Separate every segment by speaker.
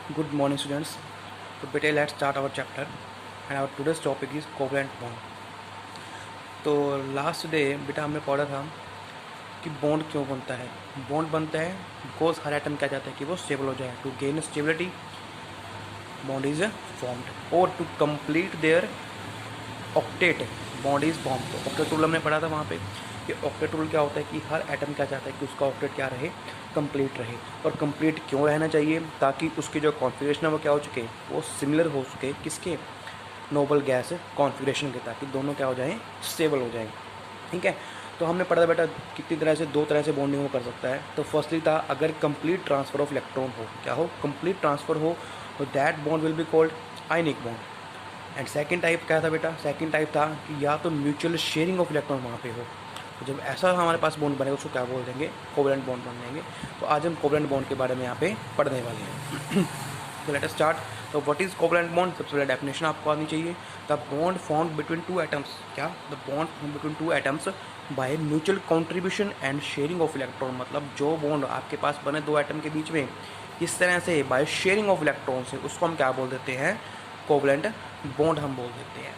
Speaker 1: Good morning, students. So, बेटे let's start our chapter, and our today's topic is covalent bond. तो last day बेटा हमने पढ़ा था कि बॉन्ड क्यों बनता है. बॉन्ड बनता है बिकॉज हर एटम क्या चाहता है कि वो स्टेबल हो जाए. To gain stability bond is formed और to complete their octet bond is form. तो ऑक्टेट रूल हमने पढ़ा था वहाँ पे कि ऑक्टेट रूल क्या होता है कि हर एटम क्या चाहता है कि उसका ऑक्टेट क्या रहे, कंप्लीट रहे. और कंप्लीट क्यों रहना चाहिए? ताकि उसकी जो कॉन्फ़िगरेशन है वो क्या हो चुके, वो सिमिलर हो सके किसके, नोबल गैस कॉन्फ़िगरेशन के, ताकि दोनों क्या हो जाएं, स्टेबल हो जाएं. ठीक है. तो हमने पढ़ा बेटा कितनी तरह से, दो तरह से बॉन्डिंग वो कर सकता है. तो फर्स्टली था अगर कंप्लीट ट्रांसफ़र ऑफ इलेक्ट्रॉन हो, क्या हो, कंप्लीट ट्रांसफ़र हो, तो that bond will be called ionic bond. And second type क्या था बेटा? सेकंड टाइप था कि या तो म्यूचुअल शेयरिंग ऑफ इलेक्ट्रॉन वहाँ पे हो. तो जब ऐसा हमारे पास बॉन्ड बनेगा उसको क्या बोल देंगे, कोवलेंट बॉन्ड बन जाएंगे. तो आज हम कोवलेंट बॉन्ड के बारे में यहाँ पे पढ़ने वाले हैं. तो लेट अस स्टार्ट. तो व्हाट इज कोवलेंट बॉन्ड? सबसे पहले डेफिनेशन आपको आनी चाहिए. The bond formed between two atoms, क्या, the bond formed between two atoms by mutual contribution and sharing of electron. मतलब जो बॉन्ड आपके पास बने दो एटम के बीच में इस तरह से बाय शेयरिंग ऑफ इलेक्ट्रॉन से, उसको हम क्या बोल देते हैं, कोवलेंट बॉन्ड हम बोल देते हैं.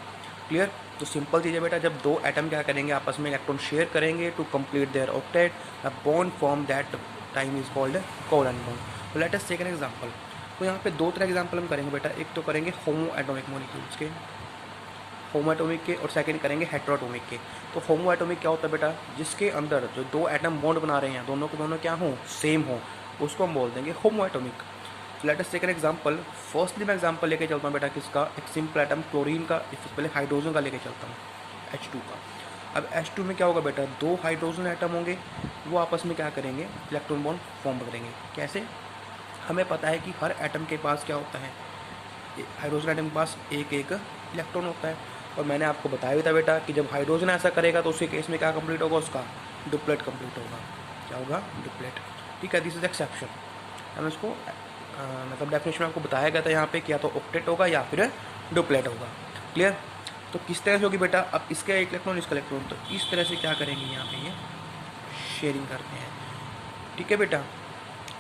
Speaker 1: क्लियर? तो सिंपल चीज़ है बेटा, जब दो एटम क्या करेंगे, आपस में इलेक्ट्रॉन शेयर करेंगे to complete their octet, the bond form that time is called covalent bond. तो let us take an example. तो यहाँ पे दो तरह एग्जांपल हम करेंगे बेटा. एक तो करेंगे होमो एटॉमिक मॉलिक्यूल्स के, होमो एटॉमिक के, और सेकंड करेंगे हेटेरोटॉमिक के. तो होमो एटॉमिक क्या होता है बेटा? जिसके अंदर जो दो एटम बॉन्ड बना रहे हैं, दोनों के दोनों क्या हों, सेम हो, उसको हम बोल देंगे homoatomic. Let us take an example. Firstly मैं एग्जांपल लेके चलता हूँ बेटा किसका, एक सिंपल एटम क्लोरीन का. इससे पहले हाइड्रोजन का लेके चलता हूँ, H2 का. अब H2 में क्या होगा बेटा, दो हाइड्रोजन एटम होंगे, वो आपस में क्या करेंगे, इलेक्ट्रॉन बॉन्ड फॉर्म करेंगे. कैसे? हमें पता है कि हर एटम के पास क्या होता है, हाइड्रोजन एटम के पास एक एक इलेक्ट्रॉन होता है. और मैंने आपको बताया भी था बेटा कि जब हाइड्रोजन ऐसा करेगा तो उसके केस में क्या कंप्लीट होगा, उसका डुप्लेट कंप्लीट होगा. क्या होगा, डुप्लेट. ठीक है, दिस इज एक्सेप्शन. हम इसको मतलब डेफिनेशन में आपको बताया गया था यहाँ पे कि या तो ऑक्टेट होगा या फिर डुप्लेट होगा. क्लियर? तो किस तरह से होगी बेटा, अब इसका एक इलेक्ट्रॉन, इसका इलेक्ट्रॉन, तो इस तरह से क्या करेंगे, यहाँ पे ये शेयरिंग करते हैं. ठीक है बेटा.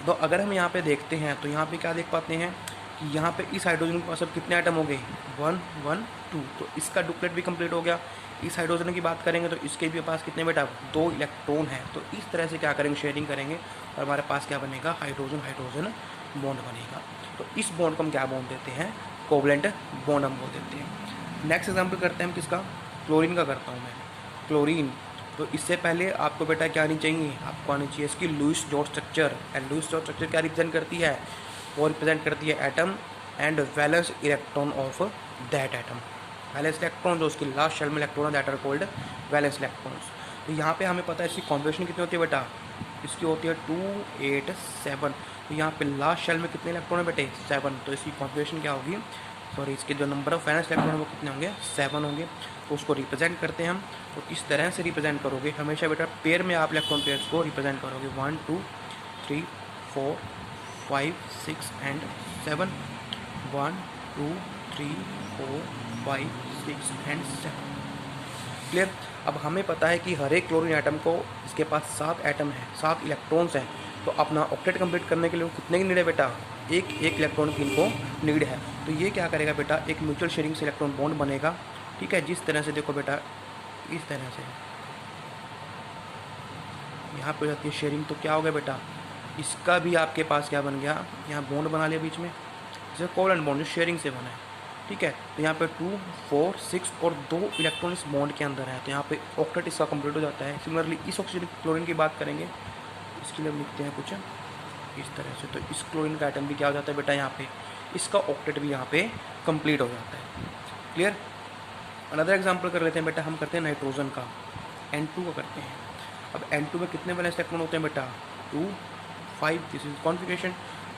Speaker 1: तो अगर हम यहाँ पे देखते हैं तो यहाँ पे क्या देख पाते हैं कि यहाँ पे इस हाइड्रोजन के पास अब कितने आइटम हो गए, 1 1 2. तो इसका डुप्लेट भी कंप्लीट हो गया. इस हाइड्रोजन की बात करेंगे तो इसके भी पास कितने बेटा, 2 इलेक्ट्रॉन है. तो इस तरह से क्या करेंगे, शेयरिंग करेंगे, और हमारे पास क्या बनेगा, हाइड्रोजन हाइड्रोजन बॉन्ड बनेगा. तो इस बॉन्ड को हम क्या बोल देते हैं, कोवलेंट बॉन्ड हम बोल देते हैं. नेक्स्ट एग्जाम्पल करते हैं हम किसका, क्लोरीन का करता हूँ मैं. क्लोरीन. तो इससे पहले आपको बेटा क्या आनी चाहिए, आपको आनी चाहिए इसकी Lewis dot structure. And Lewis dot structure क्या रिप्रेजेंट करती है, वो रिप्रेजेंट करती है atom and valence electron of that atom. Valence electron जो उसकी लास्ट शेल में इलेक्ट्रॉन है, that are called valence electrons. तो यहाँ पे हमें पता है इसकी कॉन्फिगरेशन कितनी होती है बेटा, इसकी होती है 2 8 7. तो यहाँ पे लास्ट शेल में कितने इलेक्ट्रॉन है बेटे, 7. तो इसकी कॉन्फिगरेशन क्या होगी, सॉरी, इसके जो नंबर ऑफ वैलेंस इलेक्ट्रॉन है वो कितने होंगे, 7 होंगे. तो उसको रिप्रेजेंट करते हैं हम. तो किस तरह से रिप्रेजेंट करोगे, हमेशा बेटा पेयर में आप इलेक्ट्रॉन पेयर्स को रिप्रेजेंट करोगे, 1 2 3 4 5 6 एंड 7. 1 2 3 4 5 6 एंड 7. क्लियर? अब हमें पता है कि हर एक क्लोरीन एटम को, इसके पास 7 एटम है, 7 इलेक्ट्रॉन्स हैं. तो अपना ऑक्टेट कंप्लीट करने के लिए कितने की नीड है बेटा, एक एक इलेक्ट्रॉन की इनको नीड है. तो ये क्या करेगा बेटा, एक म्यूचुअल शेयरिंग से इलेक्ट्रॉन बॉन्ड बनेगा. ठीक है, जिस तरह से देखो बेटा, इस तरह से यहाँ पे हो जाती है शेयरिंग. तो क्या हो गया बेटा, इसका भी आपके पास क्या बन गया, यहाँ बॉन्ड बना लिया बीच में, जैसे कोवलेंट बॉन्ड जो शेयरिंग से बना है. ठीक है. तो यहाँ पे 2 4 6 और 2 इलेक्ट्रॉन इस बॉन्ड के अंदर है. तो यहाँ पे ऑक्टेट इसका कंप्लीट हो जाता है. सिमिलरली इस ऑक्सीजन क्लोरीन की बात करेंगे, इसके लिए हम लिखते हैं कुछ इस तरह से. तो इस क्लोरीन का आइटम भी क्या हो जाता है बेटा, यहाँ पे इसका ऑक्टेट भी यहाँ पे कंप्लीट हो जाता है. क्लियर? अनदर एग्जांपल कर लेते हैं बेटा, हम करते हैं नाइट्रोजन का, N2 का करते हैं. अब N2 में कितने वैलेंस इलेक्ट्रॉन होते हैं बेटा, 2 5. This is configuration.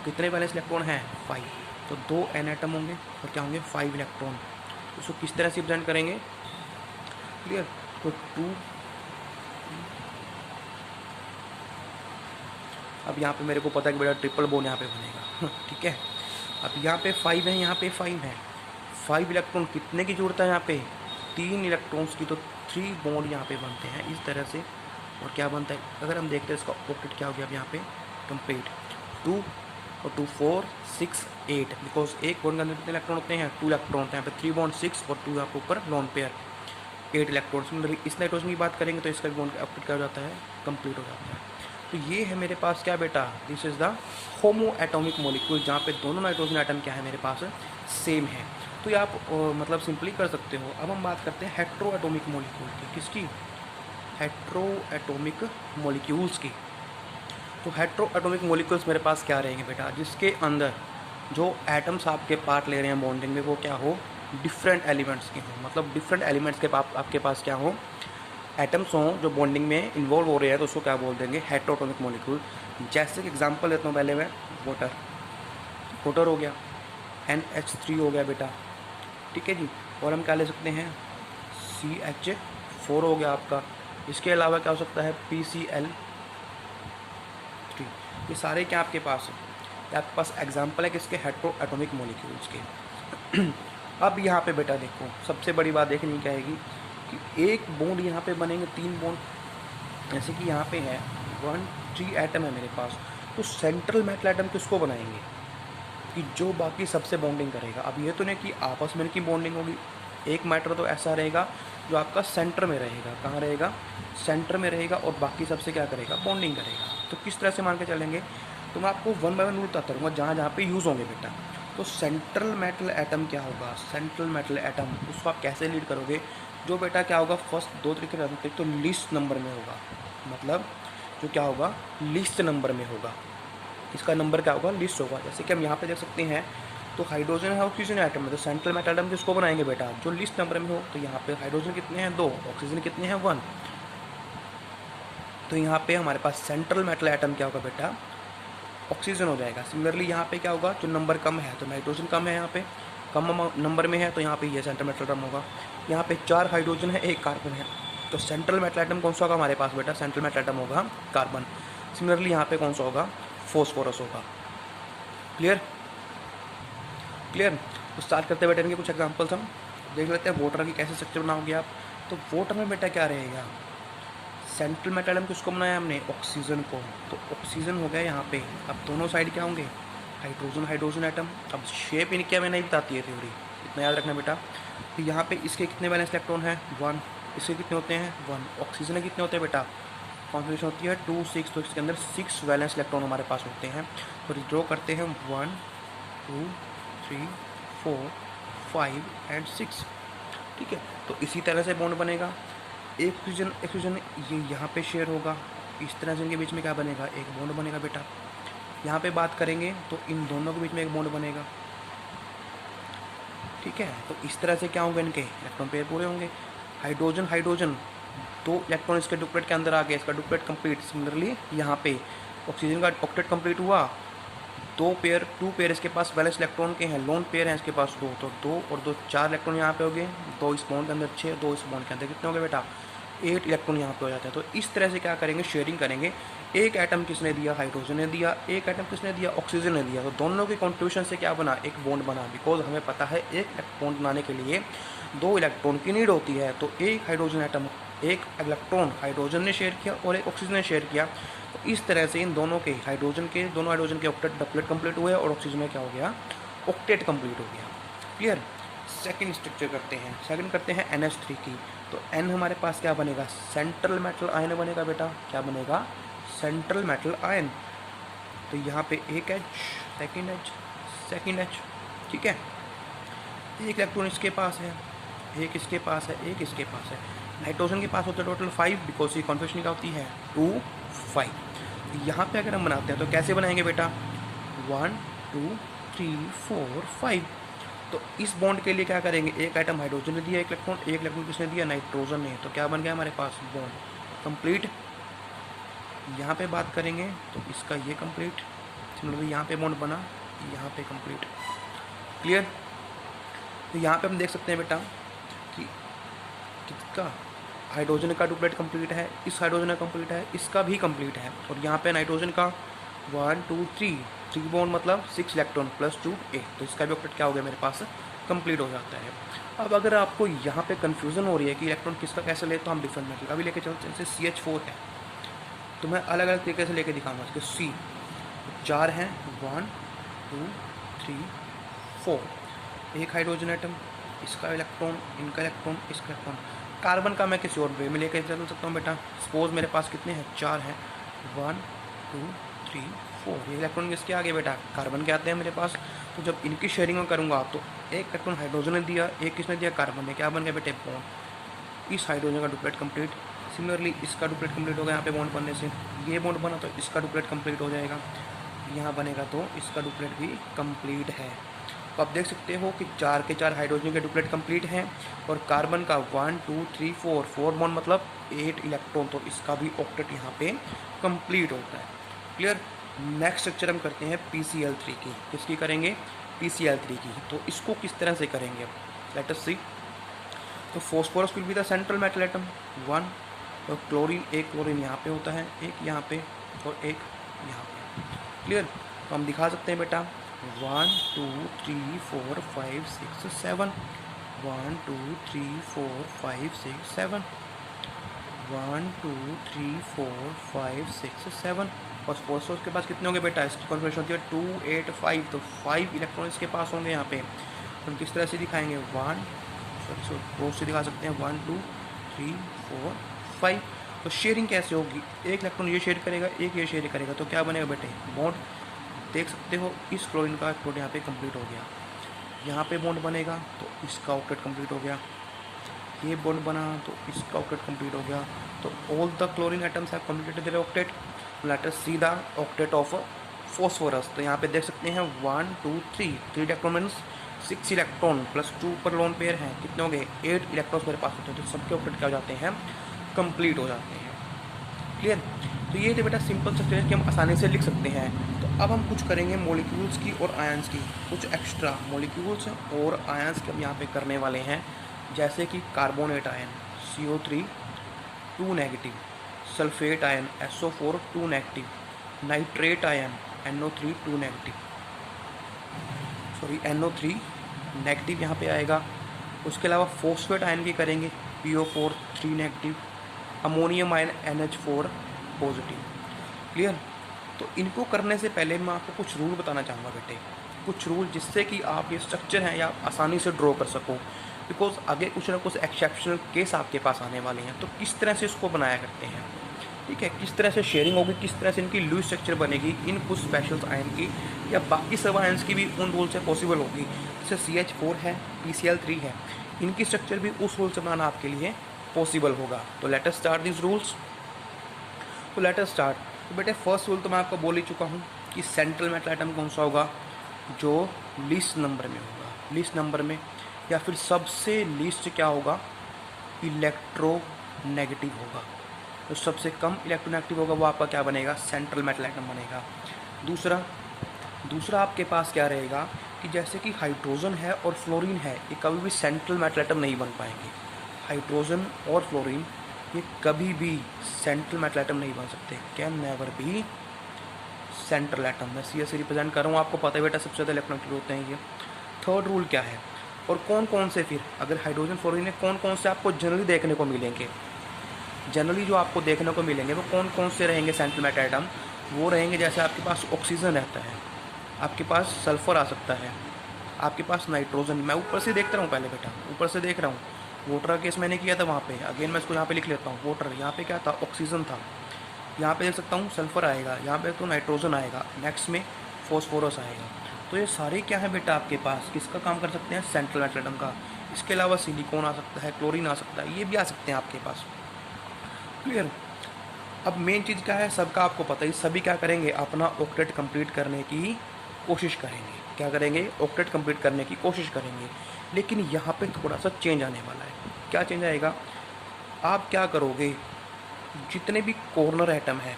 Speaker 1: कितने वैलेंस इलेक्ट्रॉन हैं, 5. तो 2 N एटम होंगे और क्या होंगे, 5 इलेक्ट्रॉन. उसको किस तरह से रिप्रेजेंट करेंगे, क्लियर? तो 2. अब यहाँ पे मेरे को पता है कि बेटा ट्रिपल बॉन्ड यहाँ पे बनेगा. ठीक है. अब यहाँ पे 5 है, यहाँ पे 5 है. 5 इलेक्ट्रॉन कितने की जरूरत है यहाँ पे, 3 इलेक्ट्रॉन्स की. तो 3 बॉन्ड यहाँ पे बनते हैं इस तरह से. और क्या बनता है, अगर हम देखते हैं इसका ऑक्टेट क्या हो गया अब यहाँ पे कंप्लीट, 2 और 2 4 6 8, बिकॉज एक बॉन्ड के अंदर कितने इलेक्ट्रॉन होते हैं, 2 इलेक्ट्रॉन होते हैं। यहाँ पे 3 बॉन्ड 6 और 2 यहाँ पे ऊपर लॉन पेयर 8 इलेक्ट्रॉन। इस नाइट्रोजन की बात करेंगे तो इसका बॉन्ड अपडेट क्या हो जाता है, कंप्लीट हो जाता है। तो ये है मेरे पास क्या बेटा, this is the homo atomic molecule, जहाँ पे दोनों नाइट्रोजन एटम क्या है मेरे पास सेम है। तो ये आप मतलब सिंपली कर सकते हो। अब हम बात करते हैं हेट्रो एटॉमिक मॉलिक्यूल की, किसकी, हेट्रो एटॉमिक मॉलिक्यूल्स की। तो हेट्रो एटॉमिक मॉलिक्यूल्स मेरे पास क्या रहेंगे बेटा, जिसके अंदर जो एटम्स आपके पार्ट ले रहे हैं बॉन्डिंग में वो क्या हो, डिफरेंट एलिमेंट्स के हों, मतलब डिफरेंट एलिमेंट्स के आपके पास क्या हो, एटम्स हों जो बॉन्डिंग में इन्वॉल्व हो रहे हैं, तो उसको क्या बोल देंगे, हेट्रोएटॉमिक मॉलिक्यूल। जैसे कि एग्जांपल देता हूँ पहले मैं, वाटर, वाटर हो गया, NH3 हो गया बेटा, ठीक है जी। और हम क्या ले सकते हैं, CH4 हो गया आपका। इसके अलावा क्या हो सकता है, PCl3। ये सारे क्या आपके पास है, आपके पास एग्जाम्पल है किसके, हेट्रोएटॉमिक मॉलिक्यूल्स के। अब यहाँ पे बेटा देखो, सबसे बड़ी बात देखनी क्या आएगी कि एक बॉन्ड यहाँ पे बनेंगे 3 बॉन्ड, जैसे कि यहाँ पे है 1 3 एटम है मेरे पास, तो सेंट्रल मेटल एटम किसको बनाएंगे कि जो बाकी सबसे बॉन्डिंग करेगा। अब ये तो नहीं कि आपस में की बॉन्डिंग होगी, एक मैटर तो ऐसा रहेगा जो आपका सेंटर में रहेगा, कहाँ रहेगा, सेंटर में रहेगा, और बाकी सबसे क्या करेगा, बॉन्डिंग करेगा। तो किस तरह से मान के चलेंगे, तो मैं आपको 1 बाय 1 रूल बताता रहूँगा जहाँ जहाँ पे यूज़ होंगे बेटा। तो सेंट्रल मेटल एटम क्या होगा, सेंट्रल मेटल एटम उसको आप कैसे लीड करोगे, जो बेटा क्या होगा, फर्स्ट 2 तरीके से, तो लीस्ट नंबर में होगा, मतलब जो क्या होगा, लीस्ट नंबर में होगा, इसका नंबर क्या होगा, लिस्ट होगा। जैसे कि हम यहाँ पे देख सकते हैं, तो हाइड्रोजन है, ऑक्सीजन एटम है, तो सेंट्रल मेटल एटम किसको बनाएंगे बेटा, जो लिस्ट नंबर में हो। तो यहाँ पे हाइड्रोजन कितने हैं, 2, ऑक्सीजन कितने हैं, 1। तो यहाँ पे हमारे पास सेंट्रल मेटल एटम क्या होगा बेटा, ऑक्सीजन हो जाएगा। सिमिलरली यहाँ पे क्या होगा, जो नंबर कम है, तो नाइट्रोजन कम है, यहाँ पे कम नंबर में है, तो यहाँ पे ये सेंट्रल मेटल एटम होगा। यहाँ पे 4 हाइड्रोजन है, 1 कार्बन है, तो सेंट्रल मेटल एटम कौन सा होगा हमारे पास बेटा, सेंट्रल मेटल एटम होगा कार्बन। सिमिलरली यहाँ पे कौन सा होगा, फॉस्फोरस होगा। Clear, clear. तो स्टार्ट करते बेटा इनके कुछ एग्जांपल्स हम देख लेते हैं। वाटर की कैसे स्ट्रक्चर बनाओगे आप, तो वाटर में बेटा क्या रहेगा, सेंट्रल मेटल एटम किसको बनाया हमने, ऑक्सीजन को, तो ऑक्सीजन हो गया यहाँ पे। अब दोनों साइड क्या होंगे, हाइड्रोजन हाइड्रोजन एटम। अब शेप इनकी हमें नहीं बताती है थ्योरी, इतना याद रखना बेटा। तो यहाँ पे इसके कितने वैलेंस इलेक्ट्रॉन है, 1, इसके कितने होते हैं, 1। ऑक्सीजन के कितने होते हैं बेटा, कॉन्फिगरेशन होती है 2 6, तो इसके अंदर 6 वैलेंस इलेक्ट्रॉन हमारे पास होते हैं। तो ड्रॉ करते हैं 1 2 3 4 5 एंड 6, ठीक है। तो इसी तरह से बॉन्ड बनेगा। एक ऑक्सीजन ऑक्सीजन ये यहाँ पे शेयर होगा, इस तरह से इनके बीच में क्या बनेगा, एक बॉन्ड बनेगा बेटा। यहाँ पे बात करेंगे तो इन दोनों के बीच में एक बॉन्ड बनेगा, ठीक है। तो इस तरह से क्या होंगे, इनके इलेक्ट्रॉन पेयर पूरे होंगे। हाइड्रोजन हाइड्रोजन 2 इलेक्ट्रॉन इसके डुप्लेट के अंदर आ गए, इसका डुप्लेट कंप्लीट। सिमिलरली यहाँ पे ऑक्सीजन का ऑक्टेट कंप्लीट हुआ, 2 पेयर इसके पास वैलेंस इलेक्ट्रॉन के हैं, लोन पेयर हैं इसके पास 2, तो 2 और 2 4 इलेक्ट्रॉन यहाँ पे हो गए, 2 इस बॉन्ड के अंदर 6, 2 इस बॉन्ड के अंदर कितने हो गए बेटा, 8 इलेक्ट्रॉन यहाँ पे हो जाते हैं। तो इस तरह से क्या करेंगे, शेयरिंग करेंगे। एक एटम किसने दिया, हाइड्रोजन ने दिया, एक एटम किसने दिया, ऑक्सीजन ने दिया, तो दोनों के कॉन्ट्रीब्यूशन से क्या बना, एक बॉन्ड बना। बिकॉज हमें पता है एक बॉन्ड बनाने के लिए 2 इलेक्ट्रॉन की नीड होती है, तो एक हाइड्रोजन एटम, एक इलेक्ट्रॉन हाइड्रोजन ने शेयर किया और एक ऑक्सीजन ने शेयर किया। तो इस तरह से इन दोनों के दोनों हाइड्रोजन के ऑक्टेट डबलेट कंप्लीट हुए और ऑक्सीजन में क्या हो गया, ऑक्टेट कंप्लीट हो गया। क्लियर। सेकंड स्ट्रक्चर करते हैं, सेकंड करते हैं NH3 की। तो N हमारे पास क्या बनेगा, सेंट्रल मेटल आयन बनेगा बेटा, क्या बनेगा, सेंट्रल मेटल आयन। तो यहाँ पे एक H, सेकंड H, ठीक है। एक इलेक्ट्रॉन इसके पास है, एक इसके पास है, एक इसके पास है। नाइट्रोजन के पास होता है टोटल 5, बिकॉज ये कॉन्फिगरेशन क्या होती है 2 5। यहाँ पे अगर हम बनाते हैं तो कैसे बनाएंगे बेटा, 1 2 3 4 5। तो इस बॉन्ड के लिए क्या करेंगे, एक आइटम हाइड्रोजन ने दिया, एक इलेक्ट्रॉन किसने दिया, नाइट्रोजन ने, तो क्या बन गया हमारे पास, बॉन्ड कंप्लीट। यहाँ पे बात करेंगे तो इसका ये कंप्लीट, मतलब यहाँ पे बॉन्ड बना, यहाँ पे कंप्लीट। क्लियर। तो यहाँ पे हम देख सकते हैं बेटा कि किसका, हाइड्रोजन का डुप्लेट कंप्लीट है, इस हाइड्रोजन का कंप्लीट है, इसका भी कंप्लीट है। और यहाँ पे नाइट्रोजन का 1 2 3 बॉन्ड मतलब 6 इलेक्ट्रॉन प्लस 2 8, तो इसका भी ऑक्टेट क्या हो गया मेरे पास, कंप्लीट हो जाता है। अब अगर आपको यहाँ पे कन्फ्यूज़न हो रही है कि इलेक्ट्रॉन किसका कैसे ले, तो हम डिफरेंट मेटल अभी लेके चलते हैं। जैसे CH4 है, तो मैं अलग अलग तरीके से लेके दिखाऊंगा इसके। C 4 हैं, 1 2 3 4। एक हाइड्रोजन एटम, इसका इलेक्ट्रॉन, इनका इलेक्ट्रॉन, इसका इलेक्ट्रॉन। कार्बन का मैं किसी और वे में लेकर चल सकता हूँ बेटा। सपोज मेरे पास कितने हैं, 4 हैं, 1 2 3 4। ये इलेक्ट्रॉन किसके आगे बेटा, कार्बन के आते हैं मेरे पास। तो जब इनकी शेयरिंग में करूँगा तो एक इलेक्ट्रॉन हाइड्रोजन ने दिया, एक किसने दिया, कार्बन ने। क्या बन गया बेटे, बॉन्ड। इस हाइड्रोजन का डुप्लेट कंप्लीट। सिमिलरली इसका डुप्लेट कंप्लीट हो गया यहाँ पे बॉन्ड बनने से। ये बॉन्ड बना तो इसका डुप्लेट कंप्लीट हो जाएगा, यहाँ बनेगा तो इसका डुप्लेट भी कंप्लीट है। तो आप देख सकते हो कि 4 के 4 हाइड्रोजन के डुप्लेट कंप्लीट हैं और कार्बन का 1 2 3 4 बॉन्ड मतलब 8 इलेक्ट्रॉन, तो इसका भी ऑक्टेट यहाँ पे कंप्लीट होता है। क्लियर। नेक्स्ट स्ट्रक्चर हम करते हैं PCl3 की। किसकी करेंगे, PCl3 की। तो इसको किस तरह से करेंगे अब, लेट अस सी। तो phosphorus will be the central metal atom 1, और क्लोरीन, एक क्लोरीन यहाँ पे होता है, एक यहाँ पे और एक यहाँ पे। क्लियर। तो हम दिखा सकते हैं बेटा 1 2 3 4 5 6 7, 1 2 3 4 5 6 7, 1 2 3 4 5 6 7। और फॉस्फोरस के पास कितने होंगे बेटा, इसकी कॉन्फिगरेशन होती है 2 8 5, तो 5 इलेक्ट्रॉन इसके पास होंगे यहाँ पे। तो हम किस तरह से दिखाएंगे, 1 से दिखा सकते हैं 1 2 3 4 5। तो शेयरिंग कैसे होगी, एक इलेक्ट्रॉन ये शेयर करेगा, एक ये शेयर करेगा, तो क्या बनेगा बेटे, बॉन्ड। देख सकते हो इस क्लोरीन का ऑक्टेट यहाँ पे कंप्लीट हो गया, यहाँ पे बॉन्ड बनेगा तो इसका ऑक्टेट कंप्लीट हो गया, ये बॉन्ड बना तो इसका ऑक्टेट कंप्लीट हो गया। तो all the chlorine atoms have completed there octet. Let us see the octet of phosphorus. तो यहाँ पे देख सकते हैं 1 2 3 इलेक्ट्रॉन मीन्स 6 इलेक्ट्रॉन प्लस 2 पर लोन पेयर हैं, कितने हो गए, 8 इलेक्ट्रॉन्स मेरे पास होते हैं। तो सबके ऑक्टेट क्या हो जाते हैं, कंप्लीट हो जाते हैं। क्लियर। तो ये थे बेटा सिंपल स्ट्रक्चर कि हम आसानी से लिख सकते हैं। तो अब हम कुछ करेंगे मॉलिक्यूल्स की और आयंस की, कुछ एक्स्ट्रा मॉलिक्यूल्स और आयंस के हम यहाँ पे करने वाले हैं। जैसे कि carbonate ion CO3 2 negative, sulphate ion SO4 2 negative, nitrate ion NO3 2 negative, sorry NO3 negative यहाँ पे आएगा। उसके अलावा फॉस्फेट आयन की करेंगे PO4 3 negative, ammonium ion NH4 positive. Clear. तो इनको करने से पहले मैं आपको कुछ रूल बताना चाहूँगा बेटे, कुछ रूल जिससे कि आप ये स्ट्रक्चर हैं या आसानी से ड्रॉ कर सको। बिकॉज आगे कुछ ना कुछ एक्सेप्शनल केस आपके पास आने वाले हैं, तो किस तरह से इसको बनाया करते हैं, ठीक है, किस तरह से शेयरिंग होगी, किस तरह से इनकी लूज स्ट्रक्चर बनेगी इन कुछ स्पेशल्स आयन की, या बाकी सब आयन्स की भी उन रूल से पॉसिबल होगी। जैसे CH4 है, PCl3 है, इनकी स्ट्रक्चर भी उस रूल से बनाना आपके लिए पॉसिबल होगा। तो let us start this rules. तो लेट अस स्टार्ट। तो बेटे फर्स्ट रूल तो मैं आपको बोल ही चुका हूँ कि सेंट्रल मेटल एटम कौन सा होगा, जो लीस्ट नंबर में होगा, लीस्ट नंबर में, या फिर सबसे लीस्ट क्या होगा, इलेक्ट्रोनेगेटिव होगा। तो सबसे कम इलेक्ट्रोनेगेटिव होगा वो आपका क्या बनेगा, सेंट्रल मेटल एटम बनेगा। दूसरा आपके पास क्या रहेगा कि जैसे कि हाइड्रोजन है और फ्लोरीन है, ये कभी भी सेंट्रल मेटल एटम नहीं बन पाएंगे। हाइड्रोजन और फ्लोरीन ये कभी भी सेंट्रल मेटल एटम नहीं बन सकते, can never be central atom. मैं CS से रिप्रेजेंट कर रहा हूँ, आपको पता है बेटा सबसे ज़्यादा इलेक्ट्रोनेगेटिव होते हैं ये। थर्ड रूल क्या है, और कौन कौन से, फिर अगर हाइड्रोजन फ्लोरीन है कौन कौन से आपको जनरली देखने को मिलेंगे, जनरली जो आपको देखने को मिलेंगे वो कौन कौन से रहेंगे सेंट्रल मेटल एटम, वो रहेंगे जैसे आपके पास ऑक्सीजन रहता है, आपके पास सल्फर आ सकता है, आपके पास नाइट्रोजन। मैं ऊपर से देखता हूँ पहले बेटा, ऊपर से देख रहा हूँ। वाटर का केस मैंने किया था वहाँ पे, अगेन मैं इसको यहाँ पे लिख लेता हूँ। वाटर यहाँ पे क्या था, ऑक्सीजन था, यहाँ पे देख सकता हूँ सल्फर आएगा, यहाँ पे तो नाइट्रोजन आएगा, नेक्स्ट में फॉस्फोरस आएगा। तो ये सारे क्या है बेटा आपके पास, किसका काम कर सकते हैं, सेंट्रल मेटल एटम का। इसके अलावा सिलिकॉन आ सकता है, क्लोरीन आ सकता है, ये भी आ सकते हैं आपके पास। क्लियर। अब मेन चीज़ क्या है, सबका आपको पता है, सभी क्या करेंगे, अपना ऑक्टेट कंप्लीट करने की कोशिश करेंगे। क्या करेंगे, ऑक्टेट कंप्लीट करने की कोशिश करेंगे। लेकिन यहाँ पे थोड़ा सा चेंज आने वाला है। क्या चेंज आएगा, आप क्या करोगे, जितने भी कॉर्नर एटम है,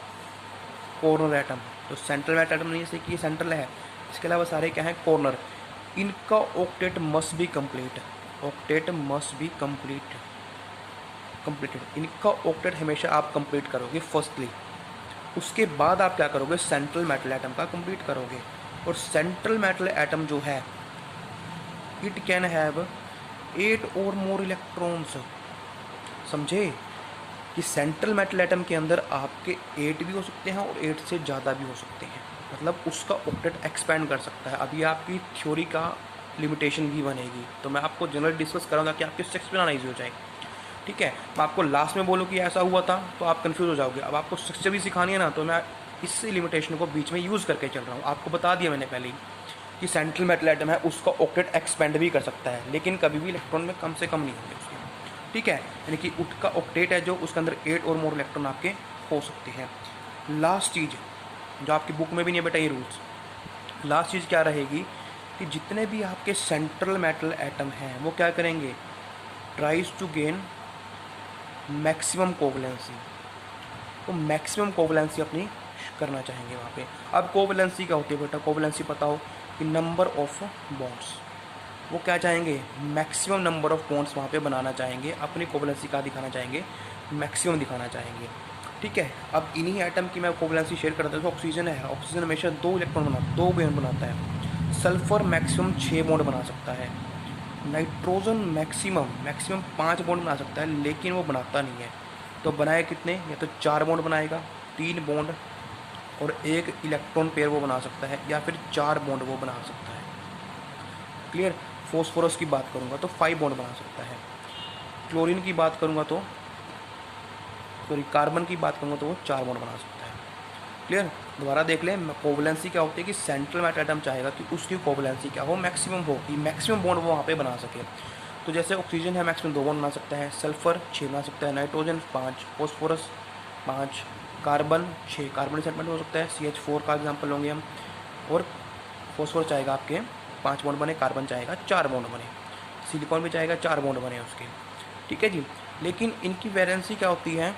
Speaker 1: कॉर्नर एटम तो सेंट्रल मेटल एटम नहीं, जैसे कि ये सेंट्रल है, इसके अलावा सारे क्या हैं, कॉर्नर, इनका octet must be complete, octet must be completed. इनका ऑक्टेट हमेशा आप कंप्लीट करोगे फर्स्टली, उसके बाद आप क्या करोगे, सेंट्रल मेटल एटम का कंप्लीट करोगे। और सेंट्रल मेटल एटम जो है, इट कैन हैव 8 और मोर इलेक्ट्रॉन्स। समझे कि सेंट्रल मेटल एटम के अंदर आपके 8 भी हो सकते हैं और 8 से ज़्यादा भी हो सकते हैं। मतलब उसका ऑक्टेट एक्सपेंड कर सकता है। अभी आपकी थ्योरी का लिमिटेशन भी बनेगी, तो मैं आपको जनरल डिस्कस करूँगा कि आपके स्ट्रक्चर बनाना ईजी हो जाए। ठीक है, मैं आपको लास्ट में बोलूँ कि ऐसा हुआ था तो आप कंफ्यूज हो जाओगे। अब आपको स्ट्रक्चर भी सिखानी है ना, तो मैं इस लिमिटेशन को बीच में यूज़ करके चल रहा हूँ। आपको बता दिया मैंने पहले ही कि सेंट्रल मेटल एटम है, उसका ऑक्टेट एक्सपेंड भी कर सकता है, लेकिन कभी भी इलेक्ट्रॉन में कम से कम नहीं होंगे उसके। ठीक है, यानी कि उसका ऑक्टेट है जो, उसके अंदर 8 और मोर इलेक्ट्रॉन आपके हो सकते हैं। लास्ट चीज़ जो आपकी बुक में भी नहीं है बेटा, ये रूल्स, लास्ट चीज़ क्या रहेगी कि जितने भी आपके सेंट्रल मेटल एटम हैं वो क्या करेंगे, ट्राइज टू गेन मैक्सिमम कोवलेंसी। तो मैक्सिमम कोवलेंसी अपनी करना चाहेंगे वहाँ पे। अब कोवलेंसी क्या होती है बेटा, कोवलेंसी पता हो कि नंबर ऑफ बॉन्ड्स, वो क्या चाहेंगे, मैक्सिमम नंबर ऑफ बॉन्ड्स वहाँ पे बनाना चाहेंगे, अपनी कोवलेंसी का दिखाना चाहेंगे, मैक्सिमम दिखाना चाहेंगे। ठीक है, अब इन्हीं एटम की मैं कोवलेंसी शेयर करता हूँ। तो ऑक्सीजन है, ऑक्सीजन हमेशा 2 इलेक्ट्रॉन बनाता, 2 बॉन्ड बनाता है। सल्फर मैक्सिमम 6 बॉन्ड बना सकता है। नाइट्रोजन मैक्सिमम 5 बॉन्ड बना सकता है, लेकिन वो बनाता नहीं है। तो बनाए कितने, या तो 4 बॉन्ड बनाएगा, 3 बॉन्ड और 1 इलेक्ट्रॉन पेयर वो बना सकता है, या फिर 4 बॉन्ड वो बना सकता है। क्लियर। फॉस्फोरस की बात करूँगा तो 5 बॉन्ड बना सकता है। क्लोरीन की बात करूँगा तो, सॉरी, कार्बन की बात करूँगा तो वो 4 बॉन्ड बना सकता है। क्लियर। दोबारा देख लें, कोवलेंसी क्या होती है कि सेंट्रल मेटल एटम चाहेगा कि उसकी कोवलेंसी क्या हो, मैक्सिमम हो, कि मैक्सिमम बॉन्ड वो वहाँ पे बना सके। तो जैसे ऑक्सीजन है, मैक्सिमम 2 बॉन्ड बना सकता है, सल्फर 6 बना सकता है, नाइट्रोजन 5, फॉस्फोरस 5, कार्बन 6, कार्बन सेटमेंट हो सकता है, CH4 का एग्जाम्पल होंगे हम। और फॉस्फोरस चाहेगा आपके 5 बॉन्ड बने, कार्बन चाहेगा 4 बॉन्ड बने, सिलिकॉन भी चाहेगा 4 बॉन्ड बने उसके। ठीक है जी। लेकिन इनकी वैलेंसी क्या होती है,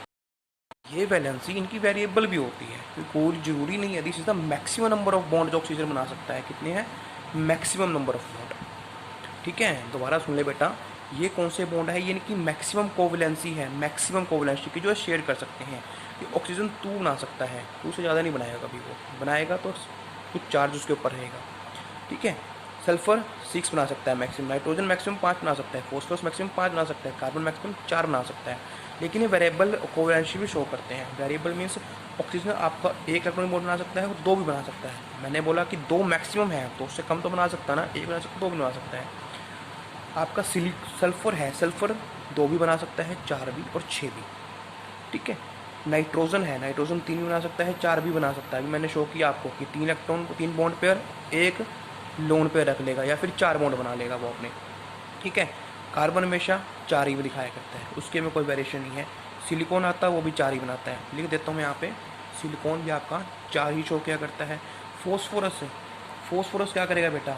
Speaker 1: ये वैलेंसी इनकी वेरिएबल भी होती है, क्योंकि कोई जरूरी नहीं है। This is the maximum number of bond जो ऑक्सीजन बना सकता है। कितने हैं, मैक्सिमम नंबर ऑफ बॉन्ड। ठीक है, दोबारा सुन ले बेटा, ये कौन से बॉन्ड है, ये इनकी मैक्सिमम कोवलेंसी है, मैक्सिमम कोवलेंसी की जो शेयर कर सकते हैं। ये ऑक्सीजन 2 बना सकता है, 2 से ज़्यादा नहीं बनाएगा कभी, वो बनाएगा तो कुछ चार्ज उसके ऊपर रहेगा। ठीक है, सल्फर 6 बना सकता है मैक्सिमम, नाइट्रोजन मैक्सिमम 5 बना सकता है, फॉस्फोरस मैक्सिमम 5 बना सकता है, कार्बन मैक्सिमम 4 बना सकता है। लेकिन ये वेरिएबल कोवलेंसी भी शो करते हैं। वेरिएबल मीन्स ऑक्सीजन आपका 1 इलेक्ट्रॉन बॉन्ड बना सकता है और 2 भी बना सकता है। मैंने बोला कि 2 मैक्सिमम है, तो उससे कम तो बना सकता है ना, 1 बना सकता है, 2 भी बना सकता है। आपका सल्फर है, सल्फर 2 भी बना सकता है, 4 भी और 6 भी। ठीक है, नाइट्रोजन है, नाइट्रोजन 3 भी बना सकता है, 4 भी बना सकता है। अभी मैंने शो किया आपको कि 3 electron, 3 bond pair, 1 lone pair रख लेगा, या फिर 4 बॉन्ड बना लेगा वो अपने। ठीक है, कार्बन हमेशा 4 ही दिखाया करता है, उसके में कोई वेरिएशन नहीं है। सिलिकॉन आता है, वो भी 4 ही बनाता है। लिख देता हूँ मैं यहाँ पे, सिलिकॉन भी आपका 4 ही शो किया करता है। फॉस्फोरस है, फॉस्फोरस क्या करेगा बेटा,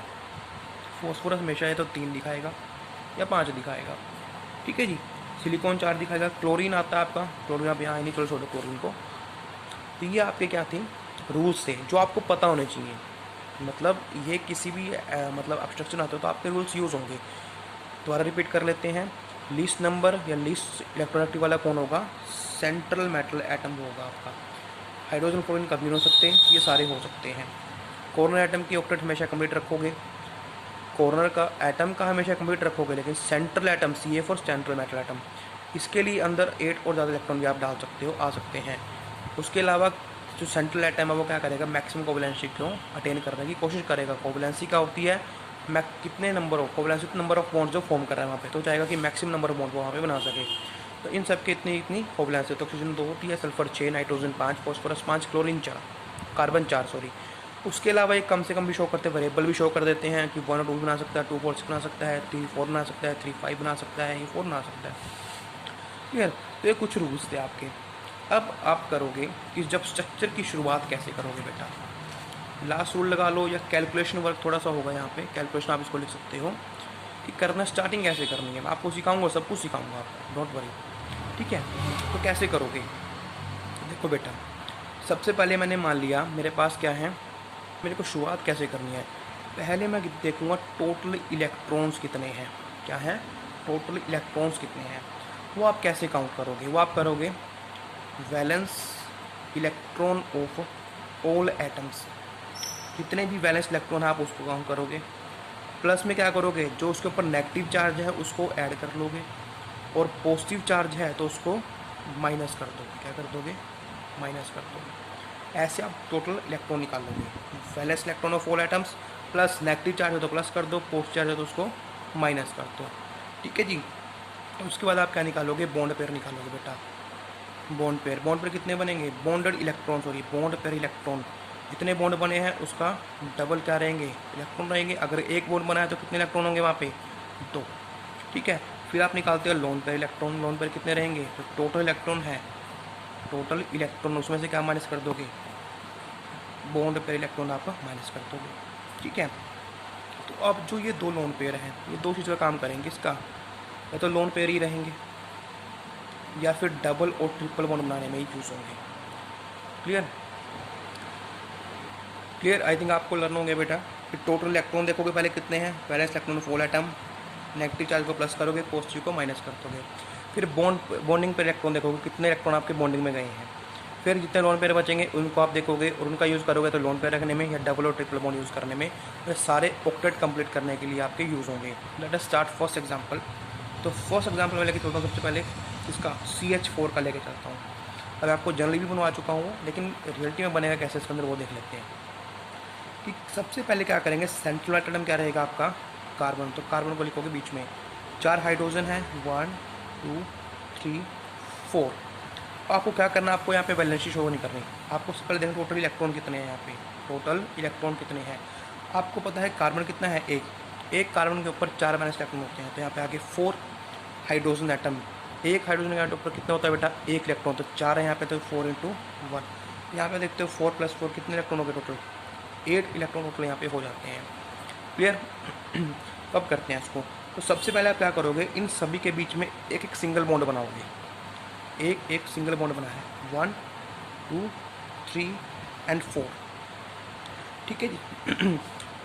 Speaker 1: फॉस्फोरस हमेशा या तो 3 दिखाएगा या 5 दिखाएगा। ठीक है जी, सिलिकॉन 4 दिखाएगा। क्लोरीन आता है आपका, क्लोरीन आप यहाँ नहीं, चलो छोड़ो क्लोरीन को। तो ये आपके क्या थे, रूल्स थे जो आपको पता होने चाहिए। मतलब ये किसी भी मतलब एब्स्ट्रक्शन आता है तो आपके रूल्स यूज़ होंगे। दोबारा रिपीट कर लेते हैं। लीस्ट नंबर या लीस्ट इलेक्ट्रोनेगेटिव वाला कौन होगा, सेंट्रल मेटल एटम होगा आपका। हाइड्रोजन फ्लोरीन कभी नहीं हो सकते, ये सारे हो सकते हैं। कॉर्नर एटम की ऑक्टेट हमेशा कंप्लीट रखोगे, कॉर्नर का एटम का हमेशा कंप्लीट रखोगे, लेकिन सेंट्रल एटम CF और सेंट्रल मेटल एटम, इसके लिए अंदर 8 और ज़्यादा इलेक्ट्रॉन भी आप डाल सकते हो, आ सकते हैं। उसके अलावा जो सेंट्रल एटम है वो क्या करेगा, मैक्सिमम कोवलेंसी को अटेन करने की कोशिश करेगा। कोवलेंसी क्या होती है, कितने number of covalency, number of bond जो फॉर्म कर रहा है वहाँ पे, तो चाहेगा कि मैक्सिमम नंबर ऑफ बॉन्ड वो वहाँ पे बना सके। तो इन सब के इतनी कोवलेंसी, तो ऑक्सीजन 2 होती है, sulphur 6, nitrogen 5, phosphorus 5, chlorine 4, carbon 4 sorry. उसके अलावा एक कम से कम भी शो करते हैं, वेरिएबल भी शो कर देते हैं कि 1 और 2 बना सकता है, 2 4 6 बना सकता है, 3 4 बना सकता है, 3 5 बना सकता है, ये 4 बना सकता है। क्लियर। तो ये कुछ रूल्स थे आपके। अब आप करोगे कि जब स्ट्रक्चर की शुरुआत कैसे करोगे बेटा, लास्ट रूल लगा लो, या कैलकुलेशन वर्क थोड़ा सा होगा यहाँ पे, कैलकुलेशन आप इसको लिख सकते हो कि करना स्टार्टिंग कैसे करनी है। मैं आपको सिखाऊंगा, सब कुछ सिखाऊंगा आपको, डोंट वरी। ठीक है, तो कैसे करोगे, देखो बेटा, सबसे पहले मैंने मान लिया मेरे पास क्या है, मेरे को शुरुआत कैसे करनी है। पहले मैं देखूंगा टोटल इलेक्ट्रॉन्स कितने हैं, क्या है, टोटल इलेक्ट्रॉन्स कितने हैं। वो आप कैसे काउंट करोगे, वो आप करोगे valence electron of all atoms, जितने भी वैलेंस इलेक्ट्रॉन है आप उसको काउंट करोगे। प्लस में क्या करोगे, जो उसके ऊपर नेगेटिव चार्ज है उसको ऐड कर लोगे, और पॉजिटिव चार्ज है तो उसको माइनस कर दोगे। क्या कर दोगे, माइनस कर दोगे। ऐसे आप टोटल इलेक्ट्रॉन निकाल लोगे। Valence electron of all atoms plus negative charge हो तो प्लस कर दो, पॉजिटिव चार्ज हो तो उसको माइनस कर दो। ठीक है जी। उसके बाद आप क्या निकालोगे, बॉन्ड पेयर निकालोगे बेटा। बॉन्ड पेयर कितने बनेंगे, bonded electron, sorry bond pair electron. जितने बॉन्ड बने हैं उसका डबल क्या रहेंगे, इलेक्ट्रॉन रहेंगे। अगर एक बॉन्ड बना है तो कितने इलेक्ट्रॉन होंगे वहाँ पे, 2। ठीक है। फिर आप निकालते हो lone pair electron. Lone pair कितने रहेंगे, तो टोटल इलेक्ट्रॉन है, टोटल इलेक्ट्रॉन उसमें से क्या माइनस कर दोगे, बॉन्ड पेयर इलेक्ट्रॉन आप माइनस कर दोगे। ठीक है। तो अब जो ये 2 लोन पेयर हैं, ये 2 चीज़ का काम करेंगे इसका, या तो लोन पेयर ही रहेंगे या फिर डबल और ट्रिपल बॉन्ड बनाने में ही यूज़ होंगे। क्लियर क्लियर आई थिंक आपको लर्न होंगे बेटा। फिर टोटल इलेक्ट्रॉन देखोगे पहले कितने हैं, valence electron of all atom, negative charge को प्लस करोगे, पॉजिटिव को माइनस कर दोगे। फिर बॉन्डिंग पर इलेक्ट्रॉन देखोगे कितने इलेक्ट्रॉन आपके बॉन्डिंग में गए हैं। फिर जितने लोन पेयर बचेंगे उनको आप देखोगे और उनका यूज़ करोगे तो लोन पेयर रखने में या डबल और ट्रिपल बॉन्ड यूज़ करने में, ये सारे ऑक्टेट कंप्लीट करने के लिए आपके यूज़ होंगे। Late us start first example. तो फर्स्ट एग्जांपल मैं लेके चलता हूँ सबसे पहले इसका CH4 का लेके चलता हूँ। अब आपको जनरली भी बनवा चुका हूँ लेकिन रियलिटी में बनेगा कैसे इसके अंदर वो देख लेते हैं। कि सबसे पहले क्या करेंगे, सेंट्रल एटम क्या रहेगा आपका, कार्बन। तो कार्बन को लिखोगे बीच में 4 हाइड्रोजन है, 1 2 3 4। आपको क्या करना, आपको यहाँ पे वैलेंसी शो नहीं करनी, आपको सबसे पहले देखना टोटल इलेक्ट्रॉन कितने हैं। यहाँ पे टोटल इलेक्ट्रॉन कितने हैं आपको पता है। कार्बन कितना है, एक कार्बन के ऊपर 4 माइनस इलेक्ट्रॉन होते हैं। तो यहाँ पे आगे 4 हाइड्रोजन एटम, एक हाइड्रोजन के ऊपर कितना होता है बेटा, 1 इलेक्ट्रॉन। तो 4 है यहाँ पे, तो 4 × 1। यहाँ पे देखते हो 4 + 4 कितने इलेक्ट्रॉन हो गए, टोटल 8 इलेक्ट्रॉन टोटल यहाँ पे हो जाते हैं। क्लियर। कब करते हैं इसको, तो सबसे पहले आप क्या करोगे, इन सभी के बीच में एक एक सिंगल बॉन्ड बनाओगे। एक सिंगल बॉन्ड बना है, 1 2 3 और 4। ठीक है जी।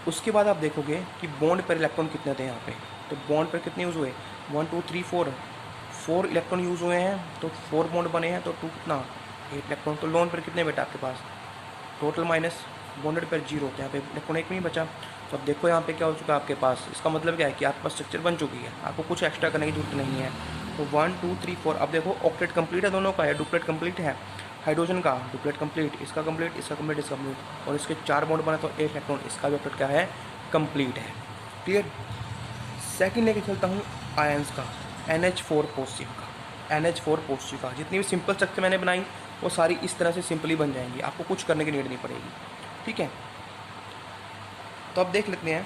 Speaker 1: उसके बाद आप देखोगे कि बॉन्ड पर इलेक्ट्रॉन कितने थे यहाँ पे। तो बॉन्ड पर कितने यूज़ हुए, 1 2 3 4 इलेक्ट्रॉन यूज़ हुए हैं। तो 4 बॉन्ड बने हैं, तो 2 कितना, 8 इलेक्ट्रॉन। तो लोन पर कितने बेटा आपके पास, टोटल माइनस बॉन्डेड पर 0। तो यहाँ पे इलेक्ट्रॉन एक नहीं बचा। तो अब देखो यहाँ पे क्या हो चुका है आपके पास। इसका मतलब क्या है कि आपके पास स्ट्रक्चर बन चुकी है, आपको कुछ एक्स्ट्रा करने की जरूरत नहीं है। तो 1 2 3 4। अब देखो ऑक्टेट कंप्लीट है दोनों का, या डुप्लेट कंप्लीट है, हाइड्रोजन का डुप्लेट कंप्लीट, इसका कंप्लीट, इसका कंप्लीट, इसका कंप्लीट। और इसके 4 बॉन्ड बना तो 8 इलेक्ट्रॉन, इसका भी ऑक्टेट क्या है, कंप्लीट है। क्लियर। सेकेंड लेके चलता हूँ आयंस का, NH4 पॉजिटिव का। NH4 पॉजिटिव का जितनी भी सिंपल स्ट्रक्चर मैंने बनाई वो सारी इस तरह से सिंपली बन जाएंगी, आपको कुछ करने की नीड नहीं पड़ेगी। ठीक है। तो अब देख लेते हैं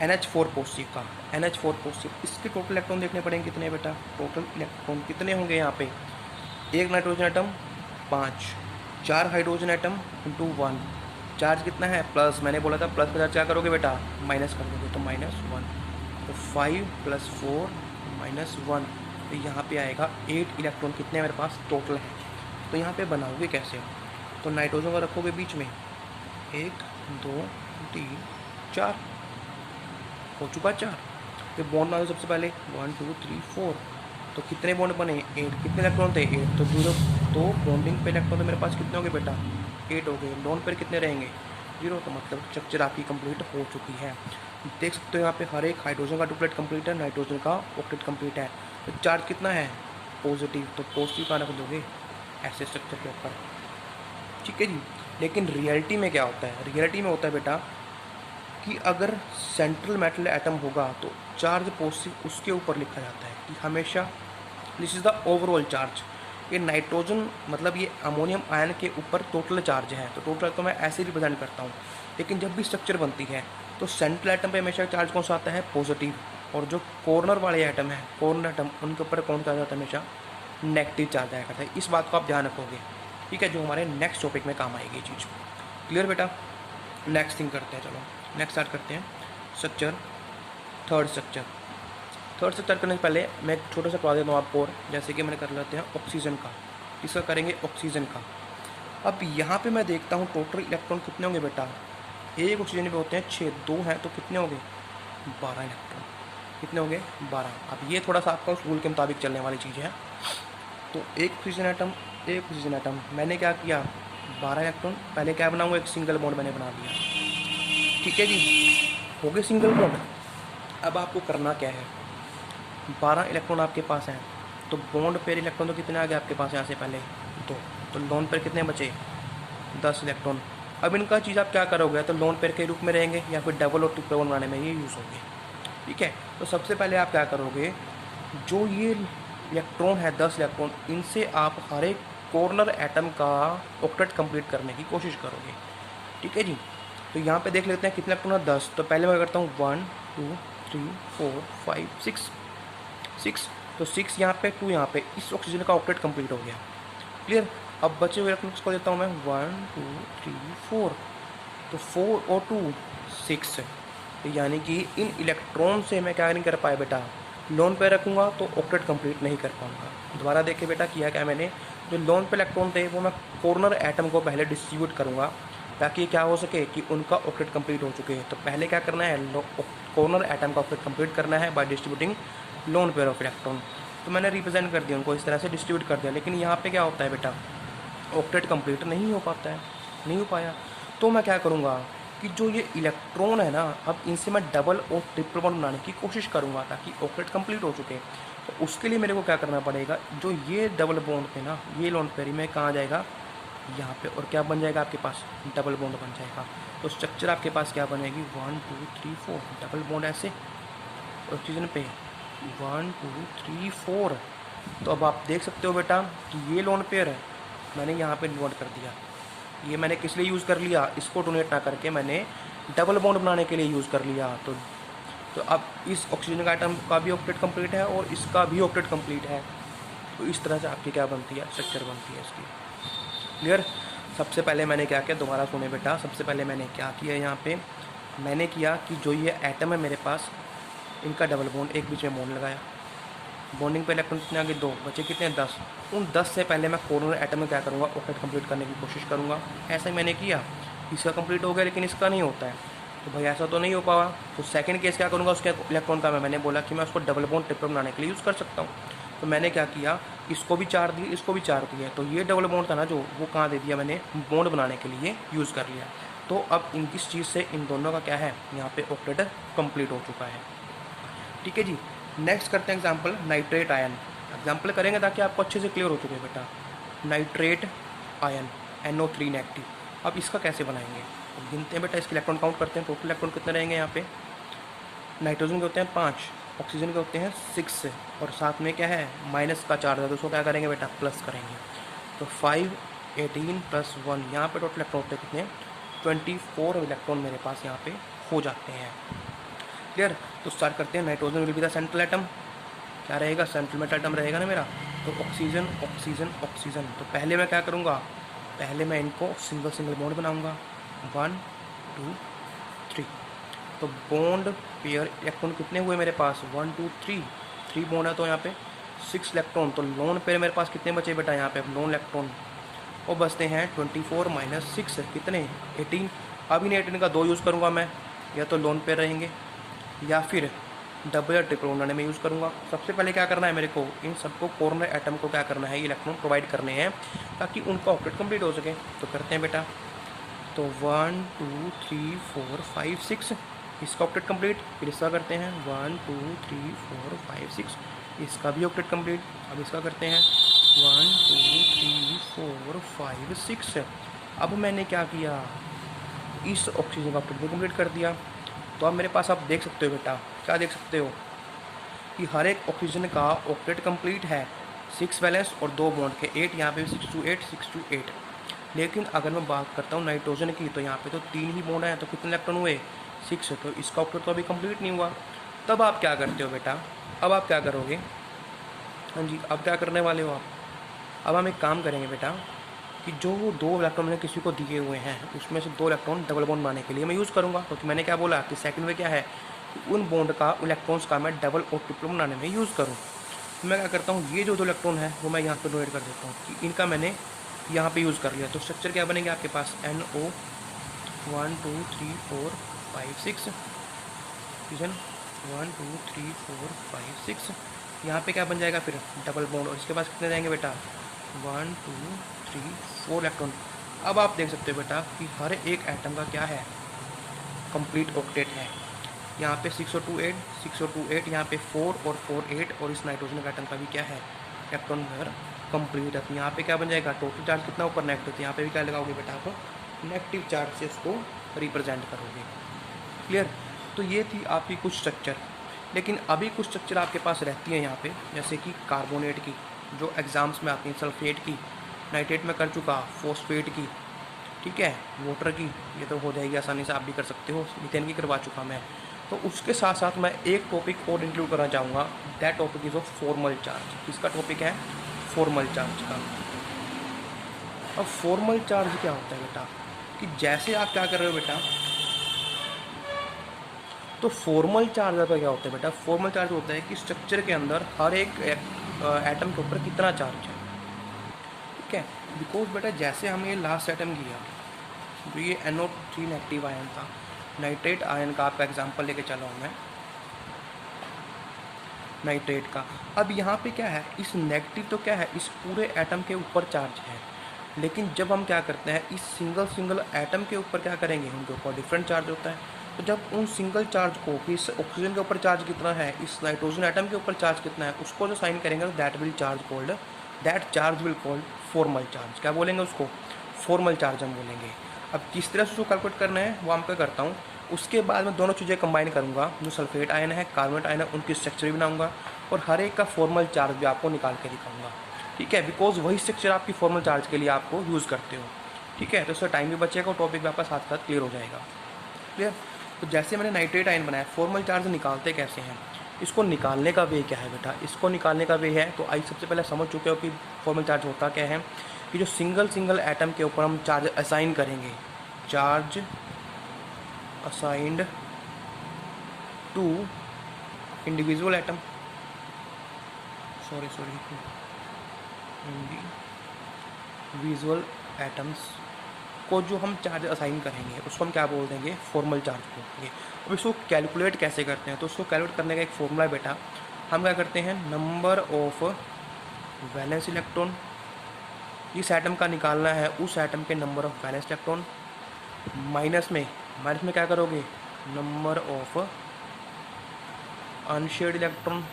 Speaker 1: NH4 पॉजिटिव का। NH4 पॉजिटिव, इसके टोटल इलेक्ट्रॉन देखने पड़ेंगे कितने बेटा, टोटल इलेक्ट्रॉन कितने होंगे यहाँ पे, 1 nitrogen atom 5, 4 hydrogen atom × 1। Charge कितना है, प्लस, मैंने बोला था प्लस के साथ क्या करोगे बेटा, माइनस कर दोगे, तो -1। तो 5 + 4 -1। तो यहाँ पे आएगा 8 इलेक्ट्रॉन कितने मेरे पास टोटल है। तो यहाँ पे बनाओगे कैसे, तो नाइट्रोजन को रखोगे बीच में, 1 2 3 4 हो चुका 4। फिर बॉन्ड बना दो सबसे पहले, 1 2 3 4। तो कितने बॉन्ड बने, 8। कितने इलेक्ट्रॉन थे, 8। तो 0। तो बॉन्डिंग पे इलेक्ट्रॉन तो मेरे पास कितने हो गए बेटा, 8 हो गए। लोन पर कितने रहेंगे, 0। तो मतलब स्ट्रक्चर आपकी कंप्लीट हो चुकी है। देख सकते हो यहाँ पे हर एक हाइड्रोजन का डुप्लेट कंप्लीट है, नाइट्रोजन का ऑक्टेट कंप्लीट है। तो चार्ज कितना है, पॉजिटिव। तो पॉजिटिव का रख दोगे ऐसे स्ट्रक्चर के ऊपर। ठीक है जी। लेकिन रियलिटी में क्या होता है, रियलिटी में होता है बेटा कि अगर सेंट्रल मेटल एटम होगा तो चार्ज पॉजिटिव उसके ऊपर लिखा जाता है कि हमेशा this is the overall charge. ये नाइट्रोजन मतलब ये अमोनियम आयन के ऊपर टोटल चार्ज है, तो टोटल तो मैं ऐसे रिप्रेजेंट करता हूँ। लेकिन जब भी स्ट्रक्चर बनती है तो सेंट्रल एटम पे हमेशा चार्ज कौन सा आता है, पॉजिटिव। और जो कॉर्नर वाले एटम है, कॉर्नर एटम, उनके ऊपर कौन सा आता है, हमेशा नेगेटिव चार्ज आया करता है। इस बात को आप ध्यान रखोगे। ठीक है, जो हमारे नेक्स्ट टॉपिक में काम आएगी ये चीज़। क्लियर बेटा। नेक्स्ट थिंग करते हैं, चलो नेक्स्ट स्टार्ट करते हैं स्ट्रक्चर, थर्ड स्ट्रक्चर करने से पहले मैं एक छोटा सा पढ़ा देता हूँ आपको। और जैसे कि मैंने कर लेते हैं ऑक्सीजन का, इसका करेंगे ऑक्सीजन का। अब यहाँ पे मैं देखता हूँ टोटल इलेक्ट्रॉन कितने होंगे बेटा, एक ऑक्सीजन पे होते हैं 6, 2 हैं तो कितने होंगे, 12 इलेक्ट्रॉन। कितने होंगे, 12। अब ये थोड़ा सा आपका रूल के मुताबिक चलने वाली चीज़ है। तो एक ऑक्सीजन एटम मैंने क्या किया, 12 इलेक्ट्रॉन। पहले क्या बनाऊँगा, एक सिंगल बॉन्ड मैंने बना दिया। ठीक है जी, हो गए सिंगल बॉन्ड। अब आपको करना क्या है, 12 इलेक्ट्रॉन आपके पास हैं, तो बॉन्ड पेयर इलेक्ट्रॉन तो कितने आ गए आपके पास यहाँ से पहले, 2। तो लोन पेयर कितने बचे, 10 इलेक्ट्रॉन। अब इनका चीज़ आप क्या करोगे, तो लोन पेयर के रूप में रहेंगे या फिर डबल और ट्रिपल बॉन्ड बनाने में ये यूज़ होंगे। ठीक है, तो सबसे पहले आप क्या करोगे, जो ये इलेक्ट्रॉन है 10 इलेक्ट्रॉन, इनसे आप हर एक कॉर्नर एटम का ऑक्टेट कंप्लीट करने की कोशिश करोगे। ठीक है जी, तो यहाँ पे देख लेते हैं कितने इलेक्ट्रॉन है, 10। तो पहले मैं करता हूँ 1 2 3 4 5 6। तो 6 यहाँ पे, 2 यहाँ पे, इस ऑक्सीजन का ऑक्टेट कंप्लीट हो गया। क्लियर। अब बचे हुए इलेक्ट्रॉन्स को देता हूँ मैं 1 2 3 4। तो 4 और 2 6। तो यानी कि इन इलेक्ट्रॉन से मैं क्या नहीं कर पाया बेटा, लोन पे रखूँगा तो ऑक्टेट कंप्लीट नहीं कर पाऊँगा। दोबारा देखिए बेटा, किया क्या मैंने, जो लोन पे इलेक्ट्रॉन थे वो मैं कॉर्नर एटम को पहले डिस्ट्रीब्यूट करूँगा ताकि क्या हो सके कि उनका ऑक्टेट कंप्लीट हो चुके हैं। तो पहले क्या करना है, कॉर्नर एटम का ऑक्टेट कंप्लीट करना है by distributing lone pair of electron. तो मैंने रिप्रेजेंट कर दिया उनको, इस तरह से डिस्ट्रीब्यूट कर दिया। लेकिन यहाँ पे क्या होता है बेटा, ऑक्टेट कंप्लीट नहीं हो पाता है, नहीं हो पाया। तो मैं क्या करूँगा कि जो ये इलेक्ट्रॉन है ना, अब इनसे मैं डबल और ट्रिपल बॉन्ड बनाने की कोशिश करूँगा ताकि ऑक्टेट कंप्लीट हो चुके। तो उसके लिए मेरे को क्या करना पड़ेगा, जो ये डबल बॉन्ड थे ना, ये लोन पेयर में कहाँ जाएगा, यहाँ पे, और क्या बन जाएगा आपके पास, डबल बॉन्ड बन जाएगा। तो स्ट्रक्चर आपके पास क्या बनेगी, 1 2 3 4, डबल बॉन्ड ऐसे ऑक्सीजन पे 1 2 3 4। तो अब आप देख सकते हो बेटा कि ये लोन पेयर है, मैंने यहाँ पे नोट कर दिया। ये मैंने किस लिए यूज़ कर लिया, इसको डोनेट ना करके मैंने डबल बॉन्ड बनाने के लिए यूज़ कर लिया। तो अब इस ऑक्सीजन का आइटम का भी ऑक्टेट कंप्लीट है और इसका भी ऑक्टेट कंप्लीट है। तो इस तरह से आपकी क्या बनती है, स्ट्रक्चर बनती है इसकी। क्लियर। सबसे पहले मैंने क्या किया, दोबारा सुने बेटा, सबसे पहले मैंने क्या किया, यहाँ पे मैंने किया कि जो ये एटम है मेरे पास, इनका डबल बॉन्ड एक बीच में बॉन्ड लगाया। बॉन्डिंग पे इलेक्ट्रॉन कितने आगे, 2 बचे, कितने 10। उन 10 से पहले मैं कॉर्नर एटम में क्या करूँगा, ऑक्टेट कंप्लीट करने की कोशिश करूँगा। ऐसा ही मैंने किया, इसका कंप्लीट हो गया लेकिन इसका नहीं होता है। तो भाई ऐसा तो नहीं हो पावा। तो सेकंड केस क्या करूँगा, उसके इलेक्ट्रॉन का मैंने बोला कि मैं उसको डबल बॉन्ड ट्रिपल बनाने के लिए यूज़ कर सकता हूँ। तो मैंने क्या किया, इसको भी 4 दिए, इसको भी 4 दिए। तो ये डबल बॉन्ड था ना जो, वो कहाँ दे दिया मैंने, बॉन्ड बनाने के लिए यूज़ कर लिया। तो अब इस चीज़ से इन दोनों का क्या है, यहाँ पे ऑक्टेट कंप्लीट हो चुका है। ठीक है जी। नेक्स्ट करते हैं एग्जाम्पल, नाइट्रेट आयन। एग्जाम्पल करेंगे ताकि आपको अच्छे से क्लियर हो चुके बेटा। Nitrate ion NO3 negative. अब इसका कैसे बनाएंगे, तो गिनते हैं बेटा, इसके इलेक्ट्रॉन काउंट करते हैं। टोटल इलेक्ट्रॉन कितने रहेंगे यहाँ पे, नाइट्रोजन के होते हैं 5, ऑक्सीजन के होते हैं 6, और साथ में क्या है, माइनस का चार्ज है, तो उसको क्या करेंगे बेटा, प्लस करेंगे। तो 5 18 + 1, यहाँ पे टोटल इलेक्ट्रॉन होते हैं कितने, 24 इलेक्ट्रॉन मेरे पास यहाँ पे हो जाते हैं। क्लियर। तो स्टार्ट करते हैं। Nitrogen will be the central atom, क्या रहेगा, सेंट्रल मेटल एटम रहेगा ना मेरा। तो ऑक्सीजन ऑक्सीजन ऑक्सीजन। तो पहले मैं क्या करूँगा, पहले मैं इनको सिंगल सिंगल बॉन्ड बनाऊँगा, 1 2 3। तो बॉन्ड पेयर इलेक्ट्रॉन कितने हुए मेरे पास, 1 2 3 बॉन्ड है, तो यहाँ पे 6 इलेक्ट्रॉन। तो लोन पेयर मेरे पास कितने बचे बेटा, यहाँ पे लोन इलेक्ट्रॉन वो बचते हैं 24 - 6 कितने, 18। अब इन 18 का 2 यूज़ करूँगा मैं, या तो लोन पेयर रहेंगे या फिर डबल या ट्रिपल बनाने में यूज़ करूँगा। सबसे पहले क्या करना है मेरे को, इन सबको कॉर्नर एटम को क्या करना है, इलेक्ट्रॉन प्रोवाइड करने हैं ताकि उनका ऑक्टेट कंप्लीट हो सके। तो करते हैं बेटा। तो 1 2 3 4 5 6, इसका ऑक्टेट कंप्लीट। फिर इसका करते हैं 1 2 3 4 5 6, इसका भी ऑक्टेट कंप्लीट। अब इसका करते हैं 1 2 3 4 5 6। अब मैंने क्या किया, इस ऑक्सीजन का ऑक्टेट भी कंप्लीट कर दिया। तो अब मेरे पास आप देख सकते हो बेटा, क्या देख सकते हो कि हर एक ऑक्सीजन का ऑक्टेट कंप्लीट है, 6 वैलेंस और 2 बॉन्ड के, 8 यहाँ पे 6 to 8 6 to 8। लेकिन अगर मैं बात करता हूँ नाइट्रोजन की, तो यहाँ पे तो 3 ही बॉन्ड हैं, तो कितने इलेक्ट्रॉन हुए, 6। तो इसका ऑक्टेट तो अभी कंप्लीट नहीं हुआ। तब आप क्या करते हो बेटा, अब आप क्या करोगे, हाँ जी, अब क्या करने वाले हो आप, अब हम एक काम करेंगे बेटा कि जो 2 इलेक्ट्रॉन मैंने किसी को दिए हुए हैं, उसमें से 2 इलेक्ट्रॉन डबल बॉन्ड बनाने के लिए मैं यूज़ करूँगा। क्योंकि मैंने क्या बोला कि सेकंड में क्या है कि उन बॉन्ड का, इलेक्ट्रॉन्स का मैं डबल और ट्रिपल बनाने में यूज़ करूँ। तो मैं क्या करता हूँ, ये जो 2 इलेक्ट्रॉन है वो मैं यहाँ पे डोनेट कर देता हूँ कि इनका मैंने यहाँ पे यूज़ कर लिया। तो स्ट्रक्चर क्या बनेगा आपके पास, NO 1 2 3 4 5 6, ऑक्सीजन 1 2 3 4 5 6। यहाँ पे क्या बन जाएगा फिर, डबल बॉन्ड, और इसके पास कितने रहेंगे बेटा, 1 2 3 4 इलेक्ट्रॉन। अब आप देख सकते हो बेटा कि हर एक एटम का क्या है, कंप्लीट ऑक्टेट है। यहाँ पे 6 और 2 8, 6 और 2 8, यहाँ पे 4 और 4 8, और इस नाइट्रोजन का एटम का भी क्या है, इलेक्ट्रॉन नंबर कंप्लीट है। तो यहाँ पे क्या बन जाएगा, टोटल चार्ज कितना ऊपर नेगेटिव, तो यहाँ पे भी क्या लगाओगे बेटा आप, नेगेटिव चार्ज से उसको रिप्रेजेंट करोगे। क्लियर। तो ये थी आपकी कुछ स्ट्रक्चर। लेकिन अभी कुछ स्ट्रक्चर आपके पास रहती है यहाँ पे, जैसे कि कार्बोनेट की जो एग्जाम्स में आती हैं, सल्फेट की, नाइट्रेट में कर चुका, फॉस्फेट की, ठीक है, वाटर की, ये तो हो जाएगी आसानी से, आप भी कर सकते हो, मीथेन की करवा चुका मैं। तो उसके साथ साथ मैं एक टॉपिक और इंक्लूड करना चाहूँगा, that topic is of formal charge. किसका टॉपिक है, फॉर्मल चार्ज का। अब फॉर्मल चार्ज क्या होता है बेटा, कि जैसे आप क्या कर रहे हो बेटा, तो फॉर्मल चार्ज का क्या होता है बेटा, फॉर्मल चार्ज होता है कि स्ट्रक्चर के अंदर हर एक एटम के ऊपर कितना चार्ज है, ठीक है। बिकॉज बेटा जैसे हमने लास्ट एटम किया, जो ये NO3 नेगेटिव आयन था, नाइट्रेट आयन का आपका एग्जांपल लेके चला हूँ मैं, नाइट्रेट का। अब यहाँ पे क्या है, इस नेगेटिव तो क्या है, इस पूरे एटम के ऊपर चार्ज है, लेकिन जब हम क्या करते हैं, इस सिंगल एटम के ऊपर क्या करेंगे, उनके ऊपर डिफरेंट चार्ज होता है। तो जब उन सिंगल चार्ज को, कि इस ऑक्सीजन के ऊपर चार्ज कितना है, इस नाइट्रोजन एटम के ऊपर चार्ज कितना है, उसको जो साइन करेंगे, that charge will called formal charge. क्या बोलेंगे उसको, फॉर्मल चार्ज हम बोलेंगे। अब किस तरह से उसको कैलकुलेट करना है वो मैं करता हूँ। उसके बाद मैं दोनों चीज़ें कंबाइन करूँगा, जो सल्फेट आयन है, कार्बोनेट आयन है, उनकी स्ट्रक्चर भी बनाऊँगा और हर एक का फॉर्मल चार्ज भी आपको निकाल के दिखाऊँगा, ठीक है। बिकॉज वही स्ट्रक्चर आपकी फॉर्मल चार्ज के लिए आपको यूज़ करते हो, ठीक है। तो उससे टाइम भी बचेगा और टॉपिक भी आपका साथ साथ क्लियर हो जाएगा। क्लियर। तो जैसे मैंने नाइट्रेट आयन बनाया, फॉर्मल चार्ज निकालते कैसे हैं, इसको निकालने का वे क्या है बेटा, इसको निकालने का वे है, तो आई सबसे पहले समझ चुके हो कि फॉर्मल चार्ज होता क्या है, कि जो सिंगल एटम के ऊपर हम चार्ज असाइन करेंगे, charge assigned to individual atom, sorry individual atoms को जो हम चार्ज असाइन करेंगे उसको हम क्या बोल देंगे, फॉर्मल चार्ज बोलेंगे। अब इसको कैलकुलेट कैसे करते हैं, तो उसको कैलकुलेट करने का एक फॉर्मूला है बेटा। हम क्या करते हैं, नंबर ऑफ वैलेंस इलेक्ट्रॉन इस एटम का निकालना है, उस एटम के number of valence electron, minus में क्या करोगे, नंबर ऑफ अनशेयर्ड इलेक्ट्रॉन,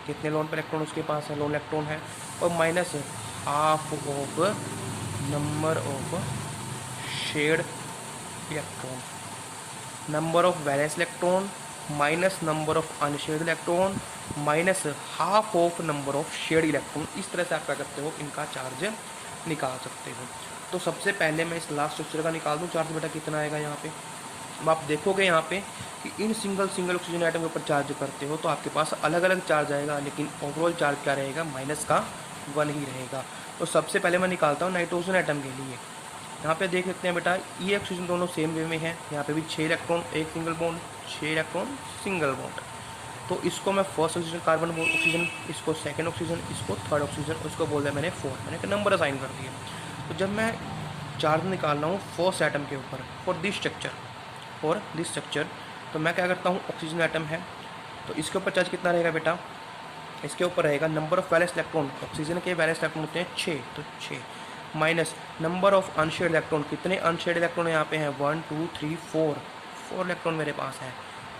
Speaker 1: कितने लोन पर इलेक्ट्रॉन उसके पास है, लोन इलेक्ट्रॉन है, और minus half of number of shared electron, number of valence electron minus number of unshared electron minus half of number of shared electron. इस तरह से आप क्या करते हो, इनका चार्ज निकाल सकते हो। तो सबसे पहले मैं इस लास्ट स्ट्रक्चर का निकाल दूँ चार्ज बेटा, कितना आएगा यहाँ पे। अब आप देखोगे यहाँ पे कि इन सिंगल ऑक्सीजन आइटम के ऊपर चार्ज करते हो तो आपके पास अलग अलग चार्ज आएगा, लेकिन ओवरऑल चार्ज क्या रहेगा, -1 ही रहेगा। तो सबसे पहले मैं निकालता हूँ नाइट्रोजन आइटम के लिए। यहाँ पे देख सकते हैं बेटा, ये ऑक्सीजन दोनों सेम वे में है, यहाँ पे भी 6 इलेक्ट्रॉन एक single bond, 6 electron single bond. तो इसको मैं फर्स्ट ऑक्सीजन कार्बन ऑक्सीजन, इसको सेकंड ऑक्सीजन, इसको थर्ड ऑक्सीजन, उसको बोल दिया मैंने 4, मैंने एक नंबर असाइन कर दिया। तो जब मैं चार्ज निकाल रहा हूँ फर्स्ट एटम के ऊपर फॉर दिस स्ट्रक्चर, तो मैं क्या करता हूँ, ऑक्सीजन एटम है तो इसके ऊपर चार्ज कितना रहेगा बेटा, इसके ऊपर रहेगा number of valence electron, oxygen के वैलेंस इलेक्ट्रॉन होते हैं 6, तो 6 minus number of unshared electron, कितने अनशेयर्ड इलेक्ट्रॉन यहाँ पे हैं, 1 2 3 4 इलेक्ट्रॉन मेरे पास है,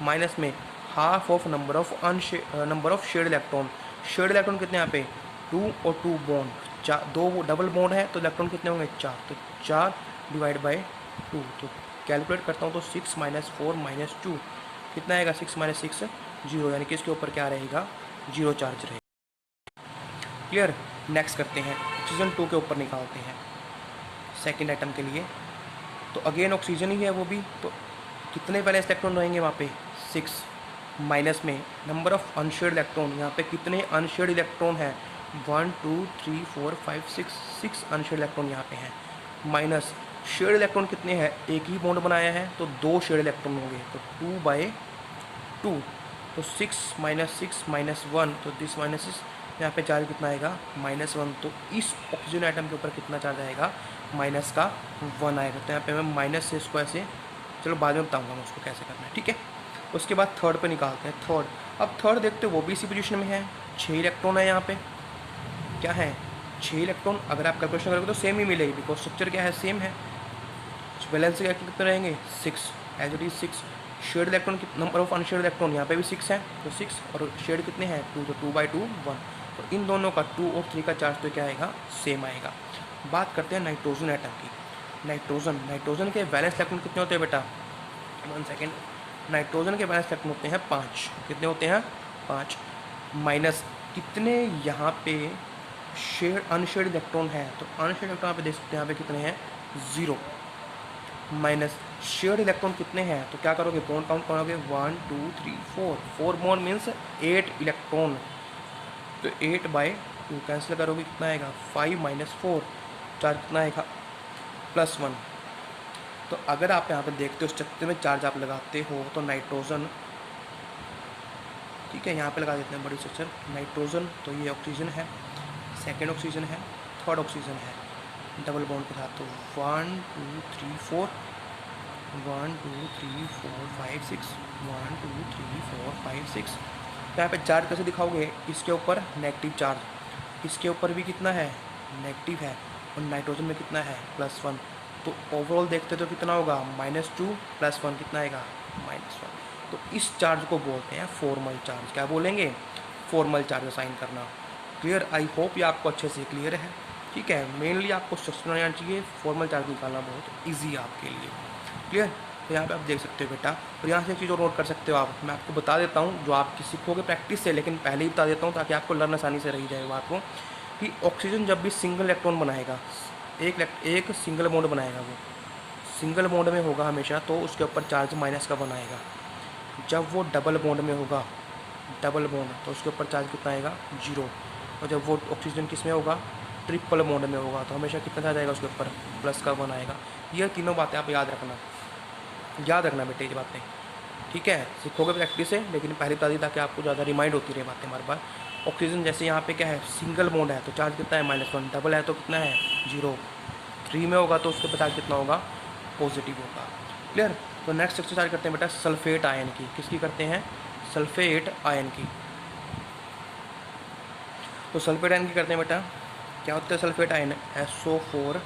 Speaker 1: माइनस में half of number of shared electron, shared electron कितने यहाँ पे 2 और 2 बॉन्ड, 2 डबल बॉन्ड है तो इलेक्ट्रॉन कितने होंगे 4, तो 4 डिवाइड बाई 2, तो कैलकुलेट करता हूँ तो 6 - 4 - 2 कितना आएगा, 6 - 6 0, यानी कि इसके ऊपर क्या रहेगा, 0 चार्ज रहेगा। क्लियर। नेक्स्ट करते हैं, ऑक्सीजन 2 के ऊपर निकालते हैं सेकेंड आइटम के लिए। तो अगेन ऑक्सीजन ही है वो भी, तो कितने वैलेंस इलेक्ट्रॉन रहेंगे वहाँ पे 6, माइनस में नंबर ऑफ अनशेयर्ड इलेक्ट्रॉन, यहाँ पे कितने अनशेयर्ड इलेक्ट्रॉन है 1 2 3 4 5 6 अनशेयर्ड इलेक्ट्रॉन यहाँ पे हैं, माइनस शेयर्ड इलेक्ट्रॉन कितने हैं, एक ही बॉन्ड बनाया है तो 2 शेयर्ड इलेक्ट्रॉन होंगे, तो 2/2, तो 6 - 6 - 1, तो दिस माइनस यहाँ पे चार्ज कितना आएगा -1, तो इस ऑक्सीजन आइटम के ऊपर कितना चार्ज आएगा, -1 आएगा। तो यहाँ पे मैं माइनस से इसको ऐसे, चलो बाद में बताऊँगा मैं उसको कैसे करना है, ठीक है। उसके बाद थर्ड पे निकालते हैं थर्ड। अब थर्ड देखते हो वो भी इसी पोजीशन में है, 6 इलेक्ट्रॉन है यहाँ पे, क्या है 6 इलेक्ट्रॉन, अगर आप कैलकुलेशन करोगे तो सेम ही मिलेगी बिकॉज स्ट्रक्चर क्या है, सेम है। वैलेंस के कितने रहेंगे 6, as it is 6। Shared electron, number of unshared electron यहाँ पे भी 6 है, तो 6, और शेयर्ड कितने हैं 2, तो 2/2 1, तो इन दोनों का 2 और 3 का चार्ज तो क्या आएगा, सेम आएगा। बात करते हैं नाइट्रोजन एटम की। नाइट्रोजन के वैलेंस इलेक्ट्रॉन कितने होते हैं बेटा, 1 सेकेंड। नाइट्रोजन के वैलेंस इलेक्ट्रॉन होते हैं 5। कितने होते हैं, 5। माइनस कितने यहाँ पे शेड अनशेड इलेक्ट्रॉन है, तो अनशेड इलेक्ट्रॉन यहाँ पे देख सकते हैं, यहाँ पे कितने हैं, 0। माइनस शेड इलेक्ट्रॉन कितने हैं, तो क्या करोगे, बॉन्ड काउंट करोगे, 1 2 3 4। 4 बॉन्ड मीन्स 8 इलेक्ट्रॉन, तो 8/2 कैंसिल करोगे, कितना आएगा, 5 - 4। चार्ज कितना आएगा, +1। तो अगर आप यहाँ पे देखते हो स्ट्रक्चर में चार्ज आप लगाते हो, तो नाइट्रोजन, ठीक है, यहाँ पे लगा देते हैं बड़ी स्ट्रक्चर नाइट्रोजन, तो ये ऑक्सीजन है, सेकेंड ऑक्सीजन है, थर्ड ऑक्सीजन है, डबल बॉन्ड के साथ। तो 1 2 3 4, 1 2 3 4 5 6, 1 2 3 4 5 6। तो यहाँ पे चार्ज कैसे दिखाओगे, इसके ऊपर नेगेटिव चार्ज, इसके ऊपर भी कितना है, नेगेटिव है, और नाइट्रोजन में कितना है, +1। तो ओवरऑल देखते तो कितना होगा, -2 + 1 कितना आएगा, -1। तो इस चार्ज को बोलते हैं फॉर्मल चार्ज। क्या बोलेंगे, फॉर्मल चार्ज असाइन करना। क्लियर, आई होप ये आपको अच्छे से क्लियर है। ठीक है, मेनली आपको स्ट्रक्चर आना चाहिए, फॉर्मल चार्ज निकालना बहुत ईजी है आपके लिए। क्लियर, तो यहाँ पे आप देख सकते हो बेटा, और यहाँ से एक चीज़ और नोट कर सकते हो आप, मैं आपको बता देता हूँ जो आप सीखोगे प्रैक्टिस से, लेकिन पहले ही बता देता हूँ ताकि आपको लर्न आसानी से रही जाए बात को, कि ऑक्सीजन जब भी सिंगल इलेक्ट्रॉन बनाएगा, एक सिंगल बॉन्ड बनाएगा, वो सिंगल बॉन्ड में होगा हमेशा, तो उसके ऊपर चार्ज माइनस का बनाएगा। जब वो डबल बॉन्ड में होगा, डबल बॉन्ड, तो उसके ऊपर चार्ज कितना आएगा, 0। और जब वो ऑक्सीजन किस में होगा, ट्रिपल बॉन्ड में होगा, तो हमेशा कितना चार्ज आएगा, उसके ऊपर प्लस का वन आएगा। ये तीनों बातें आप याद रखना बेटे, ये बातें, ठीक है, सीखोगे प्रैक्टिस से, लेकिन पहले बता दी ताकि आपको ज़्यादा रिमाइंड होती रहे बातें बार बार। ऑक्सीजन जैसे यहाँ पे क्या है, सिंगल बॉन्ड है तो चार्ज कितना है, -1, डबल है तो कितना है, 0, 3 में होगा तो उसके ऊपर चार्ज कितना होगा, पॉजिटिव होगा। क्लियर, तो नेक्स्ट एक्सरसाइज करते हैं बेटा सल्फेट आयन की। किसकी करते हैं, सल्फेट आयन की। तो सल्फेट आयन की करते हैं बेटा, क्या होता है sulphate ion, SO4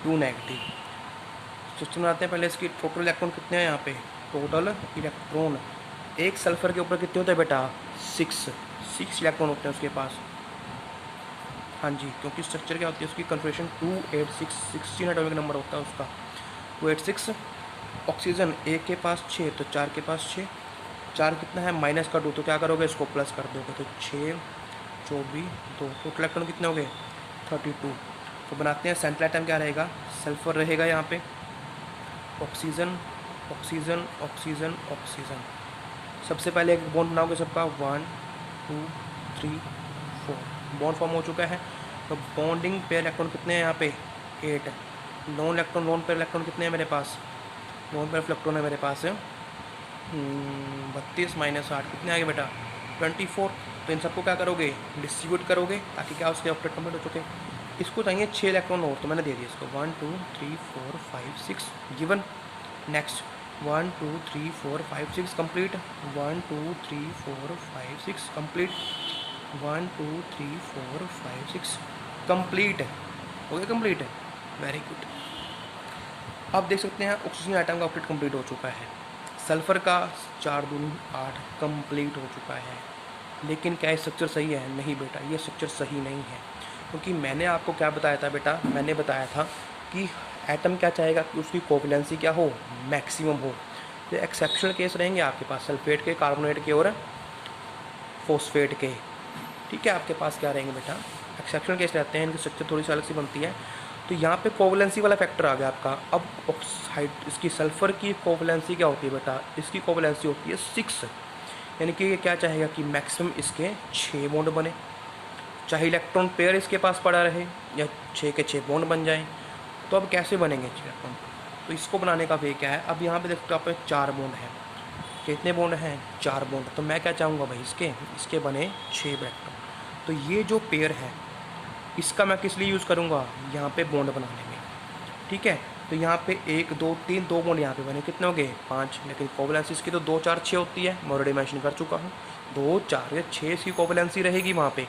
Speaker 1: 2 negative. System बनाते हैं पहले, इसकी टोटल इलेक्ट्रॉन कितने हैं, यहाँ पे टोटल इलेक्ट्रॉन एक सल्फर के ऊपर कितने होते हैं बेटा, 6 इलेक्ट्रॉन होते हैं उसके पास। हाँ जी, क्योंकि स्ट्रक्चर क्या होती है उसकी, कन्फर्मेशन 286, 16 एटॉमिक नंबर होता है उसका, 286। ऑक्सीजन एक के पास 6, तो 4 के पास 6, 4 कितना है, -2, तो क्या करोगे, इसको प्लस कर दोगे, तो 6 24 2, टोटल इलेक्ट्रॉन कितने हो गए, 32। तो बनाते हैं सेंट्रल एटम क्या रहेगा, सल्फर रहेगा यहाँ पे, ऑक्सीजन ऑक्सीजन ऑक्सीजन ऑक्सीजन। सबसे पहले एक बॉन्ड बनाओगे सबका, 1 2 3 4, बॉन्ड फॉर्म हो चुका है। तो बॉन्डिंग पेयर इलेक्ट्रॉन कितने हैं यहाँ पे, 8। लोन पेयर इलेक्ट्रॉन कितने हैं मेरे पास, लोन पेयर इलेक्ट्रॉन है मेरे पास 32 - 8 कितने आगे बेटा, 24। तो इन सबको क्या करोगे, डिस्ट्रीब्यूट करोगे, ताकि क्या उसके ऑक्टेट कंप्लीट हो चुके। इसको चाहिए 6 इलेक्ट्रॉन और, तो मैंने दे दिया इसको, 1 2 3 4 5 6 given. Next 1 2 3 4 5 6 complete, 1 2 3 4 5 6 complete, 1 2 3 4 5 6 complete हो गया, कंप्लीट है, वेरी गुड। आप देख सकते हैं ऑक्सीजन आइटम का ऑक्टेट कंप्लीट हो चुका है, सल्फर का 4 दूनी 8 कंप्लीट हो चुका है। लेकिन क्या ये स्ट्रक्चर सही है, नहीं बेटा, ये स्ट्रक्चर सही नहीं है, क्योंकि मैंने आपको क्या बताया था बेटा, मैंने बताया था कि एटम क्या चाहेगा कि उसकी कोवैलेंसी क्या हो, मैक्सिमम हो। तो एक्सेप्शनल केस रहेंगे आपके पास सल्फेट के, कार्बोनेट के और फॉस्फेट के। ठीक है, आपके पास क्या रहेंगे बेटा, एक्सेप्शनल केस रहते हैं, इनकी स्ट्रक्चर थोड़ी सी अलग सी बनती है। तो यहाँ पे कोवैलेंसी वाला फैक्टर आ गया आपका। अब ऑक्साइड, इसकी सल्फ़र की कोवैलेंसी क्या होती है बेटा, इसकी कोवैलेंसी होती है 6, यानी कि ये क्या चाहेगा कि मैक्सिमम इसके 6 बॉन्ड बने, चाहे इलेक्ट्रॉन पेयर इसके पास पड़ा रहे या 6 के 6 बॉन्ड बन जाएँ। तो अब कैसे बनेंगे 6 इलेक्ट्रॉन, तो इसको बनाने का वे क्या है, अब यहाँ पे देखते हो आप 4 बॉन्ड हैं, कितने बॉन्ड हैं, 4 बॉन्ड। तो मैं क्या चाहूँगा भाई, इसके बने 6 इलेक्ट्रॉन। तो ये जो पेयर है इसका मैं किस लिए यूज़ करूँगा, यहाँ पे बॉन्ड बनाने में। ठीक है, तो यहाँ पे 1 2 3 2 बॉन्ड यहाँ पे बने, कितने हो गए, 5। लेकिन कोवैलेंसी इसकी तो 2 4 6 होती है, मैं ऑलरेडी मेंशन कर चुका हूँ, 2 4 या 6 इसकी कोवैलेंसी रहेगी। वहाँ पे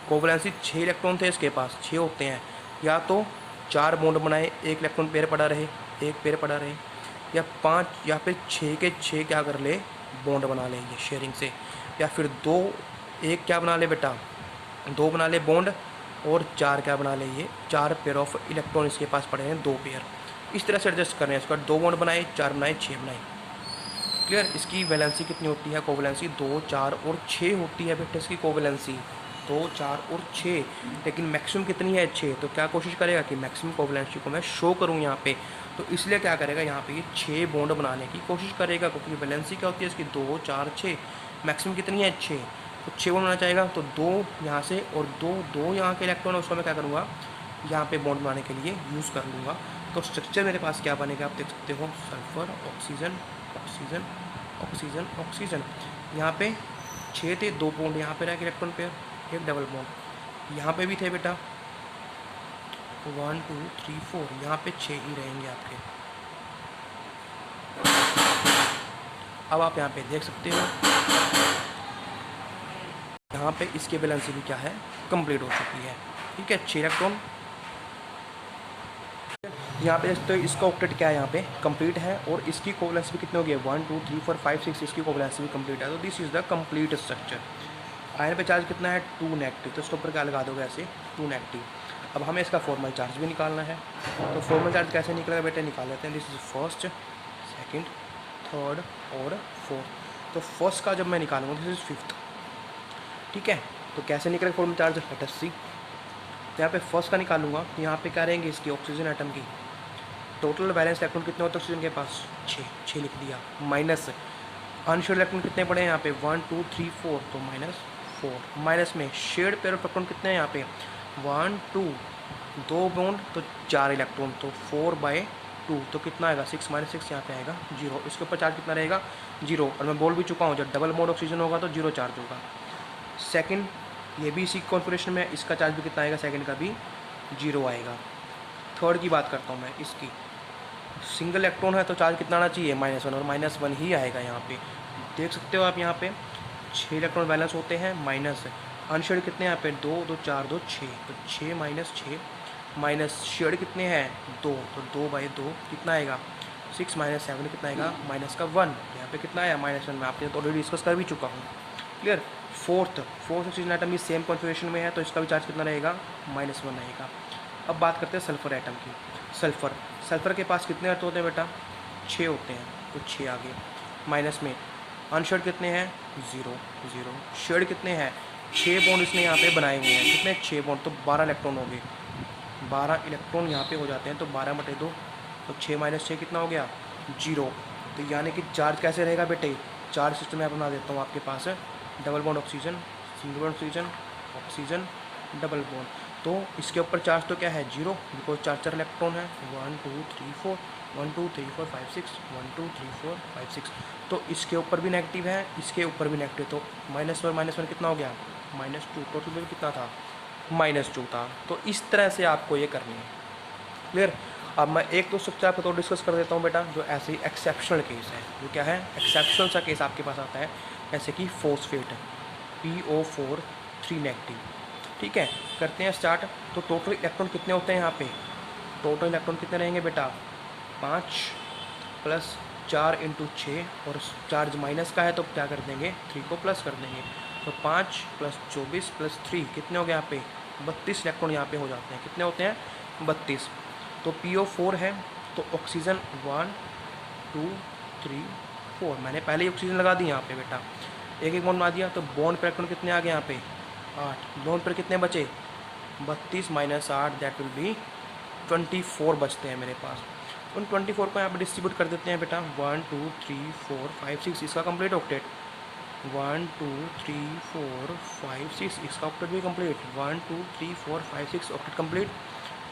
Speaker 1: कोवैलेंसी 6 इलेक्ट्रॉन थे इसके पास, 6 होते हैं, या तो 4 बॉन्ड बनाए, 1 इलेक्ट्रॉन पेयर पड़ा रहे, 1 पेयर पड़ा रहे, या 5 या फिर 6 के 6 क्या कर ले, बॉन्ड बना ले ये शेयरिंग से, या फिर 2 1 क्या बना ले बेटा, दो बना ले बॉन्ड, और चार क्या बना ले, ये चार पेयर ऑफ इलेक्ट्रॉन इसके पास पड़े हैं, दो पेयर। इस तरह से एडजस्ट कर रहे हैं। इसका दो बॉन्ड बनाए, चार बनाए, छः बनाए। क्लियर। इसकी वैलेंसी कितनी होती है, कोवैलेंसी 2, 4 और 6 होती है बेटा इसकी कोवैलेंसी, 2, 4 और 6। लेकिन मैक्सिमम कितनी है, 6। तो क्या कोशिश करेगा कि मैक्सिमम कोवैलेंसी को मैं शो करूँ यहाँ पे, तो इसलिए क्या करेगा यहाँ पे ये 6 बॉन्ड बनाने की कोशिश करेगा, क्योंकि वैलेंसी क्या होती है इसकी 2, 4, 6। मैक्सिमम कितनी है, 6। तो 6 बॉन्ड बनाना चाहेगा, तो 2 यहाँ से और 2 यहाँ के इलेक्ट्रॉन है, उसको मैं क्या करूँगा, यहाँ पे बॉन्ड बनाने के लिए यूज़ कर लूँगा। तो स्ट्रक्चर मेरे पास क्या बनेगा, आप देख सकते हो, sulphur, oxygen, oxygen, oxygen, oxygen. यहाँ पे 6 थे, 2 बॉन्ड यहाँ पे रहेगा इलेक्ट्रॉन पेयर, एक डबल बॉन्ड। यहाँ पे भी थे बेटा 1, 2, 3, 4, यहाँ पे 6 ही रहेंगे आपके। अब आप यहाँ पे देख सकते हो, यहाँ पे इसके वैलेंसी भी क्या है, कंप्लीट हो चुकी है। ठीक है, 6 इलेक्ट्रॉन। यहाँ पे देखते हो इसका ऑक्टेट क्या है, यहाँ पे कंप्लीट है, और इसकी कोवैलेंसी भी कितनी हो गई, 1, 2, 3, 4, 5, 6, इसकी कोवैलेंसी भी कंप्लीट है। तो this is the complete structure. Ion पे चार्ज कितना है, 2 नेगेटिव, तो इसके ऊपर क्या लगा दोगे, ऐसे 2 नेगेटिव। अब हमें इसका फॉर्मल चार्ज भी निकालना है। तो फॉर्मल चार्ज कैसे निकलेगा बेटे, निकाल लेते हैं। This is first, second, third और फोर्थ। तो फर्स्ट का जब मैं निकालूंगा, दिस इज फिफ्थ। ठीक है, तो कैसे निकलेगा फॉर्मल चार्ज, लेट अस सी। तो यहाँ पे फर्स्ट का निकालूंगा, यहाँ पे क्या रहेंगे इसकी ऑक्सीजन एटम की टोटल वैलेंस इलेक्ट्रॉन कितने होते हैं ऑक्सीजन के पास, 6 लिख दिया, माइनस अनशेड इलेक्ट्रॉन कितने पड़े हैं यहाँ पे, 1, 2, 3, 4, तो -4। माइनस में शेड पेयर ऑफ इलेक्ट्रॉन कितने हैं यहाँ पे, 1, 2, 2 बॉन्ड तो 4 इलेक्ट्रॉन, तो 4/2, तो कितना आएगा, 6 - 6 यहाँ पे आएगा 0। इसके ऊपर चार्ज कितना रहेगा, 0। और मैं बोल भी चुका हूँ जब डबल बॉन्ड ऑक्सीजन होगा तो 0 चार्ज होगा। सेकंड, ये भी इसी कॉन्फ़िगरेशन में, इसका चार्ज भी कितना आएगा, सेकंड का भी 0 आएगा। थर्ड की बात करता हूँ मैं, इसकी सिंगल इलेक्ट्रॉन है तो चार्ज कितना आना चाहिए, -1, और -1 ही आएगा। यहाँ पे देख सकते हो आप, यहाँ पे 6 इलेक्ट्रॉन बैलेंस होते हैं, माइनस अनशेड कितने यहाँ पे, 2, 2, 4, 2, 6, तो 6 - 6, माइनस शेड कितने हैं, 2, तो 2/2 कितना आएगा, 6 - 7 कितना आएगा, -1। यहाँ पे कितना आया, -1। मैं आपने तो ऑलरेडी डिस्कस कर भी चुका हूँ। क्लियर। फोर्थ ऑक्सीजन आइटम भी सेम कॉन्फ़िगरेशन में है, तो इसका भी चार्ज कितना रहेगा, -1 रहेगा। अब बात करते हैं सल्फर आइटम की। सल्फर के पास कितने अर्थ होते हैं बेटा, 6 होते हैं, तो 6 आ गए। माइनस में अनशेड कितने हैं, 0, 0। शेड कितने हैं, 6 बॉन्ड इसने यहाँ पे बनाए हुए हैं, कितने, 6 बॉन्ड, तो 12 इलेक्ट्रॉन हो गए, 12 इलेक्ट्रॉन यहाँ पे हो जाते हैं, तो 12/2, तो 6 - 6 कितना हो गया, 0। तो यानी कि चार्ज कैसे रहेगा बेटे, चार्ज सिस्टम मैं बना देता हूँ आपके पास है, double bond oxygen, single bond oxygen, oxygen, double bond. तो इसके ऊपर चार्ज तो क्या है, 0, बिकॉज 4 इलेक्ट्रॉन है, 1, 2, 3, 4, 1, 2, 3, 4, 5, 6, 1, 2, 3, 4, 5, 6। तो इसके ऊपर भी नेगेटिव है, इसके ऊपर भी नेगेटिव, तो -1 कितना हो गया, -2। टोटल बिल कितना था, -2 था। तो इस तरह से आपको ये करनी है। क्लियर। अब मैं एक दो स्ट्रक्चर आपको तो डिस्कस कर देता हूँ बेटा, जो ऐसे एक्सेप्शनल केस है, जो क्या है, एक्सेप्शनल सा केस आपके पास आता है, जैसे कि फॉस्फेट, PO4 3 नेगेटिव। ठीक है, करते हैं स्टार्ट। तो टोटल इलेक्ट्रॉन कितने होते हैं यहाँ पे, टोटल इलेक्ट्रॉन कितने रहेंगे बेटा, 5 + 4 × 6, और चार्ज माइनस का है तो क्या कर देंगे, 3 को प्लस कर देंगे, तो 5 + 24 + 3 कितने हो गए यहाँ पे, 32 इलेक्ट्रॉन यहाँ पे हो जाते हैं। कितने होते हैं, 32। तो PO4 है, तो ऑक्सीजन 1, 2, 3, 4, मैंने पहले ही ऑक्सीजन लगा दी यहाँ पे बेटा, एक बॉन्ड बना दिया, तो बॉन्ड पर इलेक्ट्रॉन कितने आ गए यहाँ पे, 8। बॉन्ड पर कितने बचे, 32 - 8, दैट विल बी 24 बचते हैं मेरे पास। उन 24 को यहाँ पे डिस्ट्रीब्यूट कर देते हैं बेटा, 1, 2, 3, 4, 5, 6, इसका कंप्लीट ऑक्टेट, 1, 2, 3, 4, 5, 6, इसका ऑक्टेट भी complete, 1, 2, 3, 4, 5, 6 octet complete,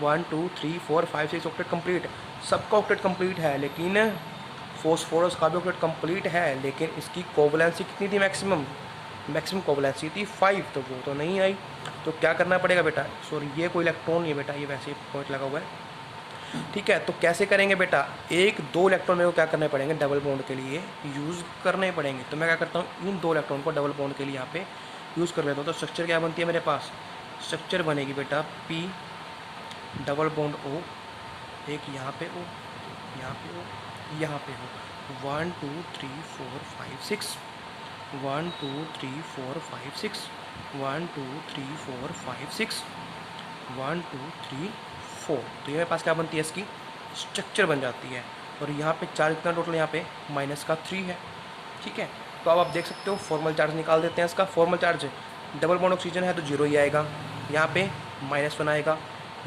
Speaker 1: 1, 2, 3, 4, 5, 6 octet complete. सबका ऑक्टेट कंप्लीट है, लेकिन फॉस्फोरस का भी ऑक्टेट कंप्लीट है, लेकिन इसकी कोवैलेंसी कितनी थी, मैक्सिमम कोवैलेंसी थी 5, तो वो तो नहीं आई। तो क्या करना पड़ेगा बेटा, सॉरी ये कोई इलेक्ट्रॉन नहीं है बेटा, ये वैसे पॉइंट लगा हुआ है। ठीक है, तो कैसे करेंगे बेटा, 1-2 इलेक्ट्रॉन मेरे को क्या करने पड़ेंगे, डबल बॉन्ड के लिए यूज़ करने पड़ेंगे। तो मैं क्या करता हूँ, इन 2 इलेक्ट्रॉन को डबल बॉन्ड के लिए यहाँ पे यूज़ कर लेता हूँ। तो स्ट्रक्चर क्या बनती है मेरे पास, स्ट्रक्चर बनेगी बेटा P डबल बॉन्ड O, एक यहाँ पे O, यहाँ पे O, यहाँ पे O, 1, 2, 3, 4, 5, 6, 1, 2, 3, 4, 5, 6, 1 2 3 4 5 6, 1 2 3 4। तो ये मेरे पास क्या बनती है, इसकी स्ट्रक्चर बन जाती है। और यहाँ पे चार्ज कितना टोटल, यहाँ पे माइनस का 3 है। ठीक है, तो अब आप देख सकते हो फॉर्मल चार्ज निकाल देते हैं इसका। Formal charge double bond oxygen है तो 0 ही आएगा, यहाँ पे -1 आएगा,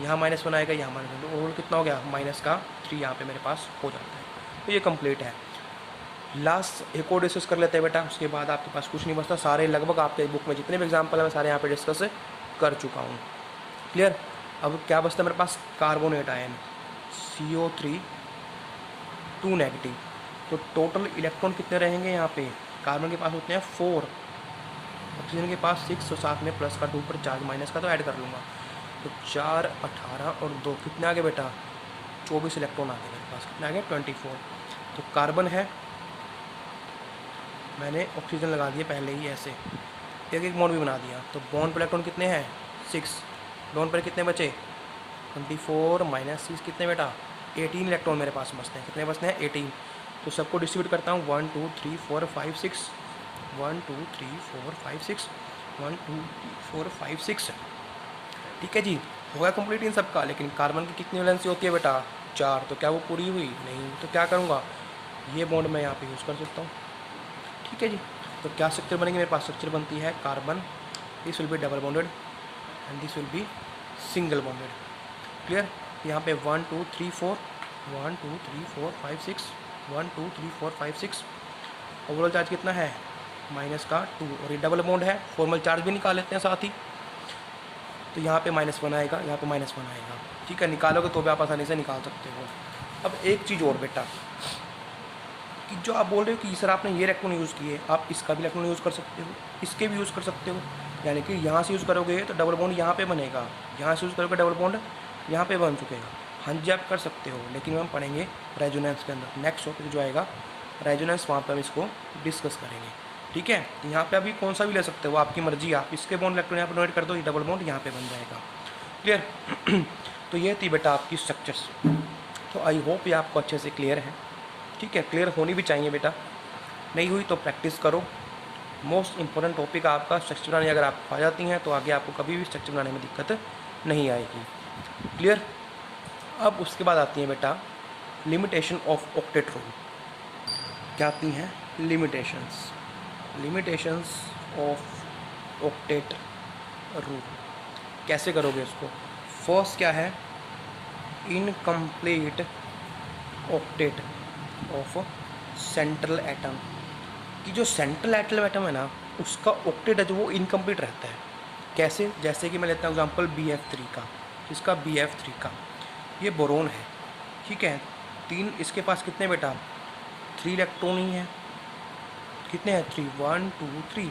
Speaker 1: यहाँ -1 आएगा, यहाँ -1। तो ओवरऑल कितना हो गया, -3 यहाँ पे मेरे पास हो जाता है। तो ये कंप्लीट है। लास्ट एक और डिस्कस कर लेते हैं बेटा, उसके बाद आपके पास कुछ नहीं बचता। सारे लगभग आपके बुक में जितने भी एग्जाम्पल है मैं सारे यहाँ पे डिस्कस कर चुका हूँ। क्लियर। अब क्या बचता है मेरे पास, कार्बोनेट आयन CO3 2 नेगेटिव। तो टोटल इलेक्ट्रॉन कितने रहेंगे यहाँ पे, कार्बन के पास होते हैं 4, ऑक्सीजन के पास 6, तो साथ में प्लस का 2 पर चार्ज माइनस का तो ऐड कर लूँगा। तो 4 18 और 2 कितने आ गए बेटा, 24 इलेक्ट्रॉन आ गए मेरे पास। कितने आ गए, 24। तो कार्बन है, मैंने ऑक्सीजन लगा दिया पहले ही ऐसे, एक एक बॉन्ड भी बना दिया। तो बॉन्ड पर इलेक्ट्रॉन कितने हैं, 6, बॉन्ड पर कितने बचे, 24 -6 कितने बेटा, 18 इलेक्ट्रॉन मेरे पास बचते हैं। कितने बचते हैं, 18। तो सबको डिस्ट्रीब्यूट करता हूँ, 1 2 3 4 5 6, 1 2 3 4 5 6, 1 2 3 4 5 6। ठीक है जी, होगा कंप्लीट इन सबका। लेकिन कार्बन की कितनी वैलेंसी होती है बेटा, 4। तो क्या वो पूरी हुई, नहीं। तो क्या करूँगा, ये बॉन्ड मैं यहाँ पे यूज़ कर सकता हूँ। ठीक है जी, तो क्या स्ट्रक्चर बनेगी मेरे पास, स्ट्रक्चर बनती है carbon, this will be double bonded and this will be single bonded. Clear. यहाँ पे 1 2 3 4, 1 2 3 4 5 6, 1 2 3 4 5 6। ओवरऑल चार्ज कितना है, -2। और ये डबल बॉन्ड है, फॉर्मल चार्ज भी निकाल लेते हैं साथ ही। तो यहाँ पे -1 आएगा, यहाँ पे -1 आएगा। ठीक है, निकालोगे तो भी आप आसानी से निकाल सकते हो। अब एक चीज़ और बेटा, कि जो आप बोल रहे हो कि सर आपने ये इलेक्ट्रॉन यूज़ किए, आप इसका भी इलेक्ट्रॉन यूज़ कर सकते हो, इसके भी यूज़ कर सकते हो। यानी कि यहाँ से यूज़ करोगे तो डबल बॉन्ड यहाँ पे बनेगा, यहाँ से यूज़ करोगे डबल बॉन्ड यहाँ पे बन चुकेगा। हाँ जी, आप कर सकते हो, लेकिन हम पढ़ेंगे रेजोनेंस के अंदर। नेक्स्ट टॉपिक जो आएगा रेजोनेंस, वहाँ पर हम इसको डिस्कस करेंगे। ठीक है, यहाँ पे अभी कौन सा भी ले सकते हो, आपकी मर्जी। आप इसके बॉन्ड इलेक्ट्रॉन यहाँ पर डोनेट कर दो, ये डबल बॉन्ड यहाँ पे बन जाएगा। क्लियर। तो ये थी बेटा आपकी स्ट्रक्चर्स। तो आई होप ये आपको अच्छे से क्लियर है। ठीक है, क्लियर होनी भी चाहिए बेटा, नहीं हुई तो प्रैक्टिस करो। मोस्ट इंपॉर्टेंट टॉपिक आपका स्ट्रक्चर बनाने, अगर आप आ जाती हैं तो आगे आपको कभी भी स्ट्रक्चर बनाने में दिक्कत नहीं आएगी। क्लियर। अब उसके बाद आती हैं बेटा लिमिटेशन ऑफ ऑक्टेट रूल। क्या आती हैं, limitations, limitations of octet rule. कैसे करोगे इसको, फर्स्ट क्या है, incomplete octet of central atom. कि जो सेंट्रल एटम है ना, उसका ऑक्टेट है जो वो इनकम्प्लीट रहता है। कैसे, जैसे कि मैं लेता हूँ एग्जांपल BF3 का, इसका BF3 का ये बोरोन है। ठीक है, 3, इसके पास कितने बेटा, 3 इलेक्ट्रॉन ही हैं। कितने हैं, 3, 1 2 3।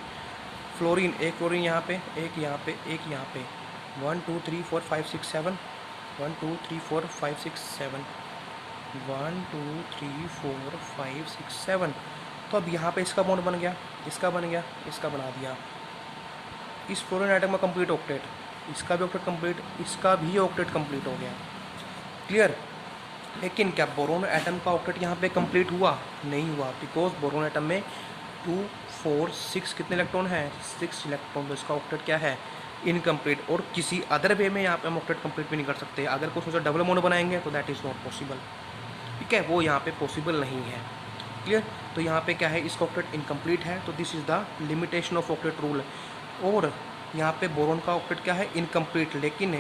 Speaker 1: फ्लोरीन, एक फ्लोरीन यहाँ पे, एक यहाँ पे, एक यहाँ पे, 1 2 3 4 5 6 7, 1 2 3 4 5 6 7, 1 2 3 4 5 6 7। तो अब यहाँ पे इसका बॉन्ड बन गया, इसका बन गया, इसका बना दिया। इस फ्लोरीन एटम का कंप्लीट ऑक्टेट, इसका भी ऑक्टेट कंप्लीट, इसका भी ऑक्टेट कंप्लीट हो गया। क्लियर। लेकिन क्या बोरोन एटम का ऑक्टेट यहाँ पे कंप्लीट हुआ, नहीं हुआ, बिकॉज बोरोन एटम में 2 4 6 कितने इलेक्ट्रॉन हैं, 6 इलेक्ट्रॉन। तो इसका ऑक्टेट क्या है, इनकम्प्लीट। और किसी अदर वे में यहाँ पे हम ऑक्टेट कंप्लीट भी नहीं कर सकते। अगर कुछ सोचा डबल बॉन्ड बनाएंगे तो दैट इज़ नॉट पॉसिबल। ठीक है, वो यहाँ पे पॉसिबल नहीं है। क्लियर। तो यहाँ पे क्या है, इसका ऑक्टेट इनकम्प्लीट है, तो this is the limitation of octet rule. और यहाँ पे बोरोन का ऑक्टेट क्या है, इनकम्प्लीट। लेकिन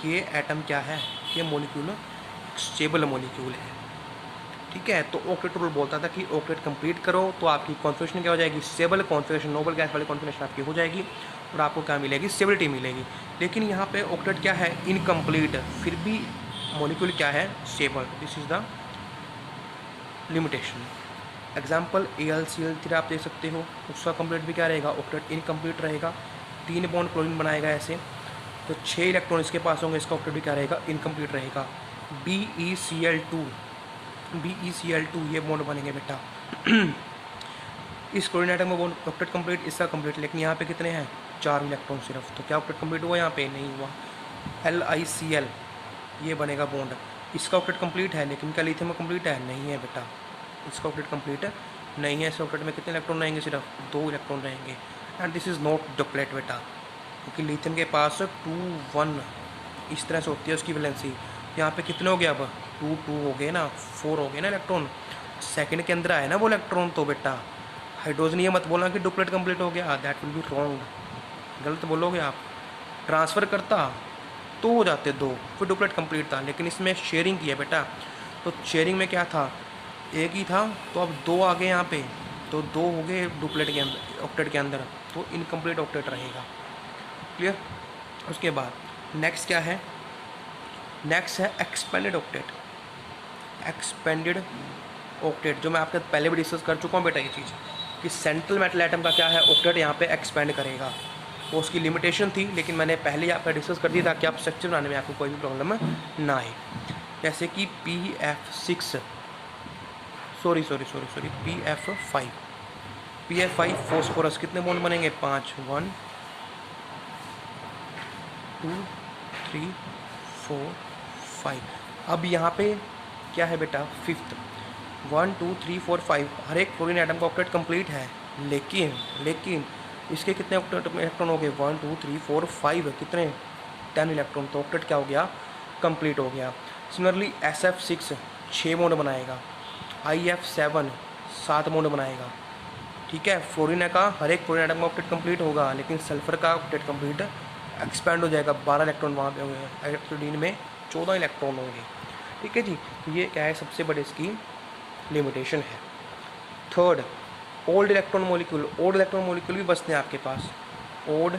Speaker 1: ये एटम क्या है, ये मॉलिक्यूल स्टेबल मॉलिक्यूल है। ठीक है, तो ऑक्टेट रूल बोलता था कि ऑक्टेट कंप्लीट करो तो आपकी कॉन्फिगरेशन क्या हो जाएगी, स्टेबल कॉन्फिगरेशन, नोबल गैस वाली कॉन्फिगरेशन आपकी हो जाएगी और आपको क्या मिलेगी, स्टेबिलिटी मिलेगी। लेकिन यहाँ पे ऑक्टेट क्या है, इनकम्प्लीट, फिर भी मॉलिक्यूल क्या है, stable. This is the limitation. Example AlCl3 आप देख सकते हो, उसका कंप्लीट भी क्या रहेगा, ऑक्टेट इनकम्प्लीट रहेगा। 3 बॉन्ड क्लोरीन बनाएगा ऐसे, तो 6 इलेक्ट्रॉन इसके पास होंगे, इसका ऑक्टेट भी क्या रहेगा, इनकम्प्लीट रहेगा। BeCl2 ये बॉन्ड बनेंगे बेटा। इस क्लोरीन एटम का बॉन्ड ऑक्टेट कंप्लीट, इसका कंप्लीट। लेकिन यहाँ पे कितने हैं, 4 इलेक्ट्रॉन सिर्फ। तो क्या ऑक्टेट कंप्लीट हुआ, यहाँ पे नहीं हुआ। LiCl ये बनेगा बॉन्ड, इसका ऑक्टेट कंप्लीट है, लेकिन क्या लिथियम में कंप्लीट है, नहीं है बेटा, इसका ऑक्टेट कंप्लीट नहीं है। इस ऑक्टेट में कितने इलेक्ट्रॉन रहेंगे, सिर्फ 2 इलेक्ट्रॉन रहेंगे। And this is not duplet बेटा, क्योंकि लिथियम के पास 2 1 इस तरह से होती है उसकी वैलेंसी। यहाँ पे कितने हो गए अब, 2 हो गए ना, 4 हो गए ना इलेक्ट्रॉन, सेकंड के अंदर आया ना वो इलेक्ट्रॉन। तो बेटा हाइड्रोजन ये मत बोलना कि डुप्लेट कंप्लीट हो गया, दैट विल बी रॉन्ग, गलत बोलोगे आप। ट्रांसफ़र करता तो हो जाते 2, फिर डुप्लेट कंप्लीट था, लेकिन इसमें शेयरिंग किया बेटा। तो शेयरिंग में क्या था, एक ही था, तो अब 2 आ गए यहाँ पे, तो 2 हो गए डुप्लेट के अंदर, ऑक्टेट के अंदर, तो इनकम्प्लीट ऑक्टेट रहेगा। क्लियर। उसके बाद नेक्स्ट क्या है, नेक्स्ट है एक्सपेंडेड ऑक्टेट। एक्सपेंडेड ऑक्टेट जो मैं आपके पहले भी डिस्कस कर चुका हूँ बेटा, ये चीज़ कि सेंट्रल मेटल एटम का क्या है, ऑक्टेट यहाँ पे एक्सपेंड करेगा। वो उसकी लिमिटेशन थी, लेकिन मैंने पहले ही आपका डिस्कस कर दिया ताकि आप स्ट्रक्चर बनाने में आपको कोई भी प्रॉब्लम ना आए। जैसे कि PF6 PF5 फॉस्फोरस कितने बॉन्ड बनेंगे, 5, 1 2 3 4 5। अब यहाँ पे क्या है बेटा, फिफ्थ, 1 2 3 4 5 हर एक फ्लोरीन एटम का ऑक्टेट कंप्लीट है, लेकिन इसके कितने इलेक्ट्रॉन हो गए, 1 2 3 4 5, कितने, 10 इलेक्ट्रॉन। तो ऑक्टेट क्या हो गया, कंप्लीट हो गया। सिमिलरली SF6 6 बॉन्ड बनाएगा, IF7 7 बॉन्ड बनाएगा। ठीक है, फ्लोरीन का हर एक फ्लोरीन एटम का ऑक्टेट कंप्लीट होगा, लेकिन सल्फर का ऑक्टेट कंप्लीट एक्सपैंड हो जाएगा, 12 इलेक्ट्रॉन वहाँ पे होंगे, इलेक्ट्रोडीन में 14 इलेक्ट्रॉन होंगे। ठीक है जी, तो ये क्या है, सबसे बड़ी इसकी लिमिटेशन है। Third, old electron molecule. Old electron molecule भी बचते हैं आपके पास, ओल्ड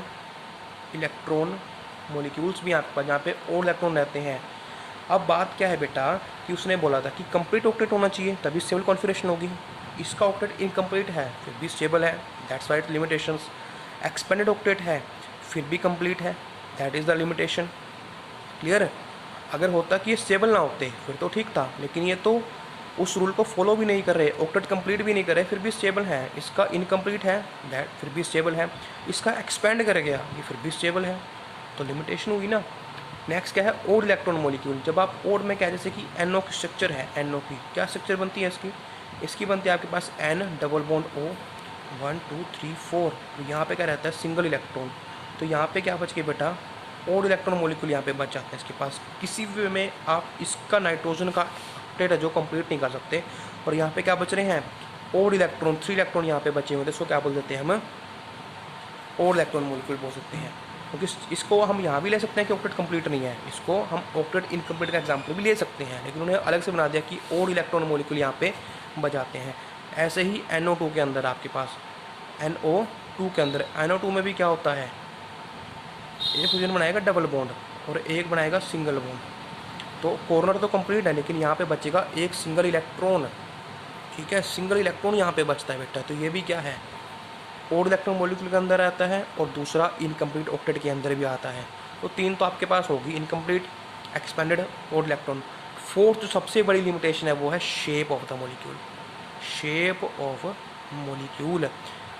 Speaker 1: इलेक्ट्रॉन मॉलिक्यूल्स भी आपके पास, जहाँ पे ओल्ड इलेक्ट्रॉन रहते हैं। अब बात क्या है बेटा कि उसने बोला था कि कंप्लीट ऑक्टेट होना चाहिए तभी स्टेबल कॉन्फिगरेशन होगी। इसका ऑक्टेट इनकम्प्लीट है फिर भी स्टेबल है, that's white limitations. Expanded octet है फिर भी कंप्लीट है, that is the limitation. Clear. अगर होता कि ये स्टेबल ना होते फिर तो ठीक था, लेकिन ये तो उस रूल को फॉलो भी नहीं कर रहे, ऑक्टेट कंप्लीट भी नहीं कर रहे, फिर भी स्टेबल है। इसका इनकम्प्लीट है, दैट फिर भी स्टेबल है। इसका एक्सपेंड कर गया, ये फिर भी स्टेबल है, तो लिमिटेशन हुई ना। नेक्स्ट क्या है, ओड इलेक्ट्रॉन मॉलिक्यूल। जब आप ओड में क्या, जैसे कि NO की स्ट्रक्चर है, NO की क्या स्ट्रक्चर बनती है इसकी बनती है आपके पास N डबल बॉन्ड O 1 2 3 4। तो यहाँ पे क्या रहता है, सिंगल इलेक्ट्रॉन। तो यहाँ पे क्या बच के बेटा, ओड इलेक्ट्रॉन मॉलिक्यूल यहाँ पे बच जाते हैं इसके पास। किसी भी वे में आप इसका नाइट्रोजन का ऑक्टेट है जो कंप्लीट नहीं कर सकते, और यहाँ पे क्या बच रहे हैं, ओड इलेक्ट्रॉन, 3 इलेक्ट्रॉन यहाँ पे बचे हुए थे, इसको क्या बोल देते हैं हम, ओड इलेक्ट्रॉन मॉलिक्यूल बोल सकते हैं। क्योंकि इसको हम यहाँ भी ले सकते हैं कि ऑक्टेट कंप्लीट नहीं है, इसको हम ऑक्टेट इनकम्प्लीट का एग्जाम्पल भी ले सकते हैं, लेकिन उन्हें अलग से बना दिया कि ओड इलेक्ट्रॉन मॉलिक्यूल यहाँ पे बजाते हैं। ऐसे ही NO2 के अंदर आपके पास, NO2 के अंदर, NO2 में भी क्या होता है, एक फ्यूजन बनाएगा डबल बॉन्ड और एक बनाएगा सिंगल बॉन्ड। तो कॉर्नर तो कंप्लीट है, लेकिन यहाँ पे बचेगा एक सिंगल इलेक्ट्रॉन। ठीक है, सिंगल इलेक्ट्रॉन यहाँ पे बचता है बेटा। तो ये भी क्या है, ओड इलेक्ट्रॉन मॉलिक्यूल के अंदर आता है, और दूसरा इनकम्प्लीट ऑक्टेट के अंदर भी आता है। तो 3 तो आपके पास होगी, incomplete, expanded, odd electron. Fourth जो सबसे बड़ी लिमिटेशन है वो है shape of the molecule. Shape of molecule,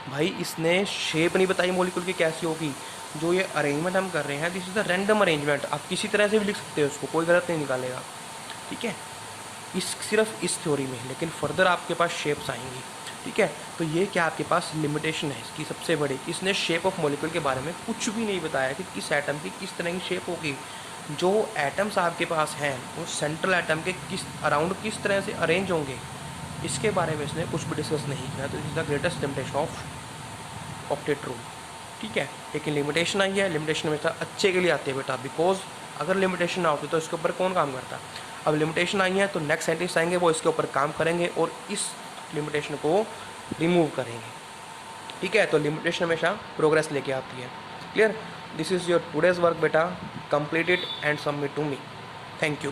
Speaker 1: भाई इसने शेप नहीं बताई मॉलिक्यूल की कैसी होगी। जो ये अरेंजमेंट हम कर रहे हैं, this is the random arrangement, आप किसी तरह से भी लिख सकते हो उसको, कोई गलत नहीं निकालेगा। ठीक है, सिर्फ इस थ्योरी में, लेकिन फर्दर आपके पास शेप्स आएंगी। ठीक है, तो ये क्या आपके पास लिमिटेशन है इसकी सबसे बड़ी, इसने शेप ऑफ मॉलिक्यूल के बारे में कुछ भी नहीं बताया कि किस एटम की किस तरह की शेप होगी। जो एटम्स आपके पास हैं वो सेंट्रल एटम के किस अराउंड किस तरह से अरेंज होंगे, इसके बारे में इसने कुछ भी डिस्कस नहीं किया। तो is the greatest limitation of octet rule. ठीक है, लेकिन लिमिटेशन आई है, लिमिटेशन हमेशा अच्छे के लिए आती है बेटा, बिकॉज अगर लिमिटेशन ना होती तो इसके ऊपर कौन काम करता। अब लिमिटेशन आई है तो नेक्स्ट साइंटिस्ट आएंगे, वो इसके ऊपर काम करेंगे और इस लिमिटेशन को रिमूव करेंगे। ठीक है, तो लिमिटेशन हमेशा प्रोग्रेस लेके आती है। Clear, this is your today's work beta, complete it and submit to me. Thank you.